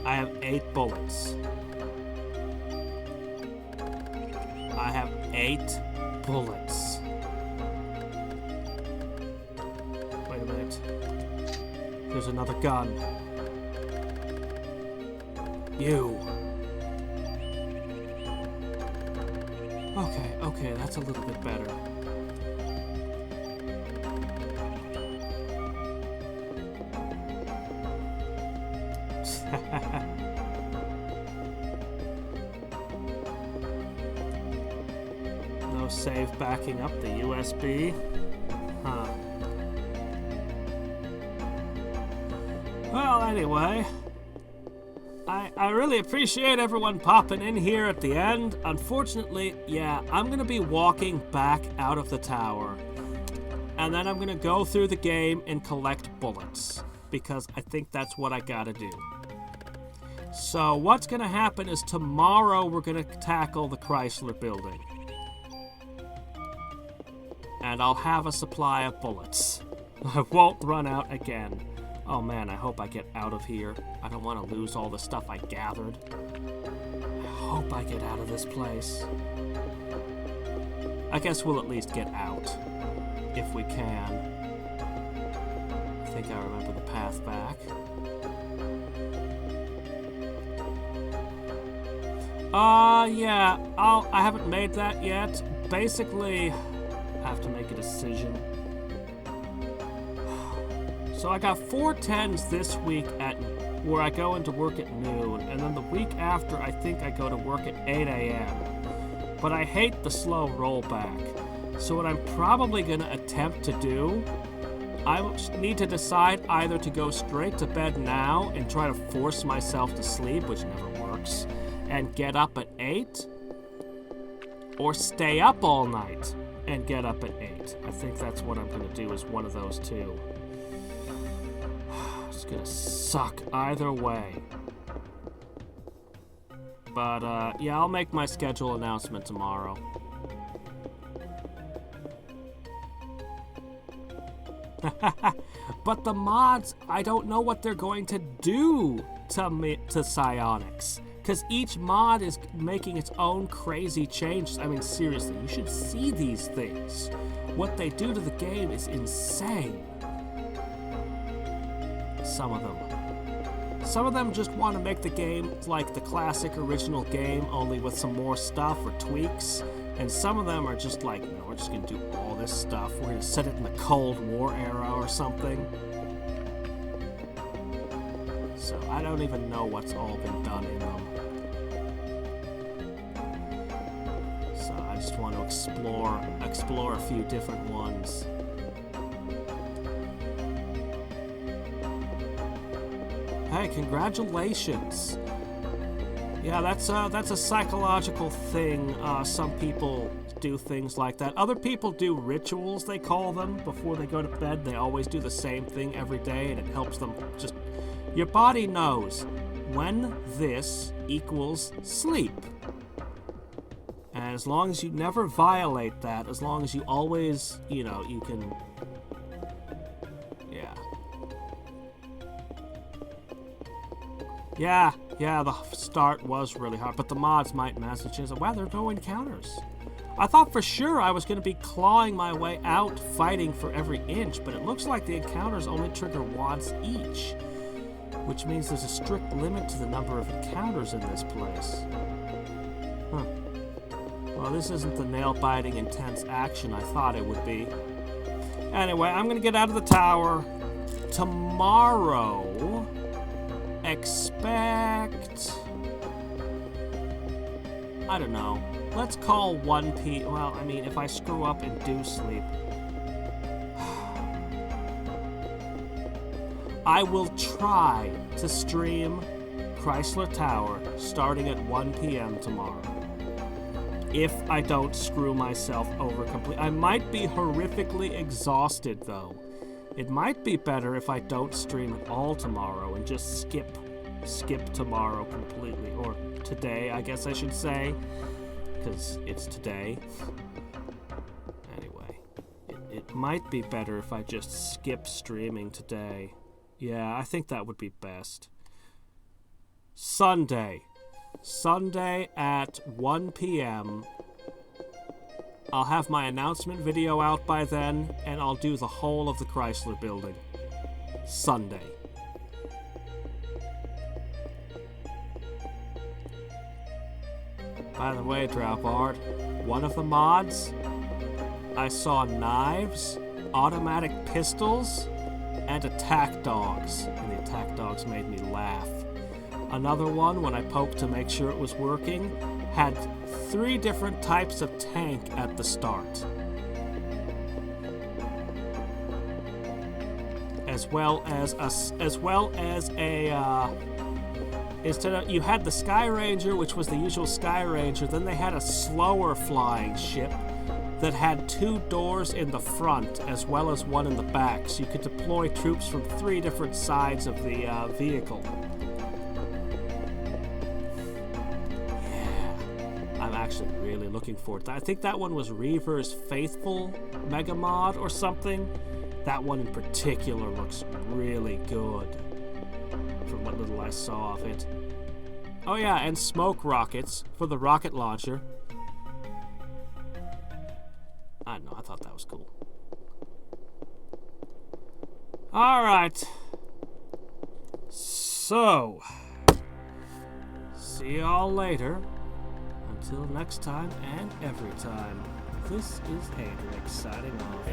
I have 8 bullets. I have 8 bullets. Wait a minute. There's another gun. You. Okay, that's a little bit better. No save backing up the USB. Huh. Well, anyway, I really appreciate everyone popping in here at the end. Unfortunately, yeah, I'm going to be walking back out of the tower. And then I'm going to go through the game and collect bullets. Because I think that's what I got to do. So what's going to happen is tomorrow we're going to tackle the Chrysler building. And I'll have a supply of bullets. I won't run out again. Oh man, I hope I get out of here. I don't want to lose all the stuff I gathered. I hope I get out of this place. I guess we'll at least get out. If we can. I think I remember the path back. Yeah, I haven't made that yet. Basically, I have to make a decision. So I got 410s this week where I go into work at noon, and then the week after I think I go to work at 8 a.m. But I hate the slow rollback. So what I'm probably going to attempt to do, I need to decide either to go straight to bed now and try to force myself to sleep, which never works, and get up at 8, or stay up all night and get up at 8. I think that's what I'm going to do, is one of those two. It's going to suck either way. But, yeah, I'll make my schedule announcement tomorrow. But the mods, I don't know what they're going to do to psionics. Because each mod is making its own crazy changes. I mean, seriously, you should see these things. What they do to the game is insane. Some of them. Some of them just want to make the game like the classic original game, only with some more stuff or tweaks. And some of them are just like, no, we're just going to do all this stuff. We're going to set it in the Cold War era or something. So I don't even know what's all been done in them. So I just want to explore a few different ones. Hey, congratulations. Yeah, that's a psychological thing. Some people do things like that. Other people do rituals, they call them, before they go to bed. They always do the same thing every day, and it helps them just... Your body knows when this equals sleep. And as long as you never violate that, as long as you always, you know, you can... Yeah, the start was really hard, but the mods might message us, wow, there are no encounters. I thought for sure I was going to be clawing my way out, fighting for every inch, but it looks like the encounters only trigger once each, which means there's a strict limit to the number of encounters in this place. Huh. Well, this isn't the nail-biting, intense action I thought it would be. Anyway, I'm going to get out of the tower. Tomorrow... expect... I don't know. Let's call 1 p.m. Well, I mean, if I screw up and do sleep... I will try to stream Chrysler Tower starting at 1 p.m. tomorrow. If I don't screw myself over completely. I might be horrifically exhausted, though. It might be better if I don't stream at all tomorrow and just skip tomorrow completely. Or today, I guess I should say. Because it's today. Anyway. It might be better if I just skip streaming today. Yeah, I think that would be best. Sunday. Sunday at 1 p.m. I'll have my announcement video out by then, and I'll do the whole of the Chrysler building. Sunday. By the way, Droupard, one of the mods, I saw knives, automatic pistols, and attack dogs. And the attack dogs made me laugh. Another one, when I poked to make sure it was working, had 3 different types of tank at the start. As well as instead of, you had the Sky Ranger, which was the usual Sky Ranger, then they had a slower flying ship that had 2 doors in the front as well as 1 in the back, so you could deploy troops from 3 different sides of the vehicle. Yeah, I'm actually really looking forward to that. I think that one was Reaver's Faithful Mega Mod or something. That one in particular looks really good, from what little I saw of it. Oh yeah, and smoke rockets for the rocket launcher. I don't know, I thought that was cool. Alright. So, see y'all later. Until next time and every time, this is Hadriex signing off.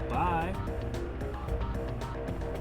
Bye.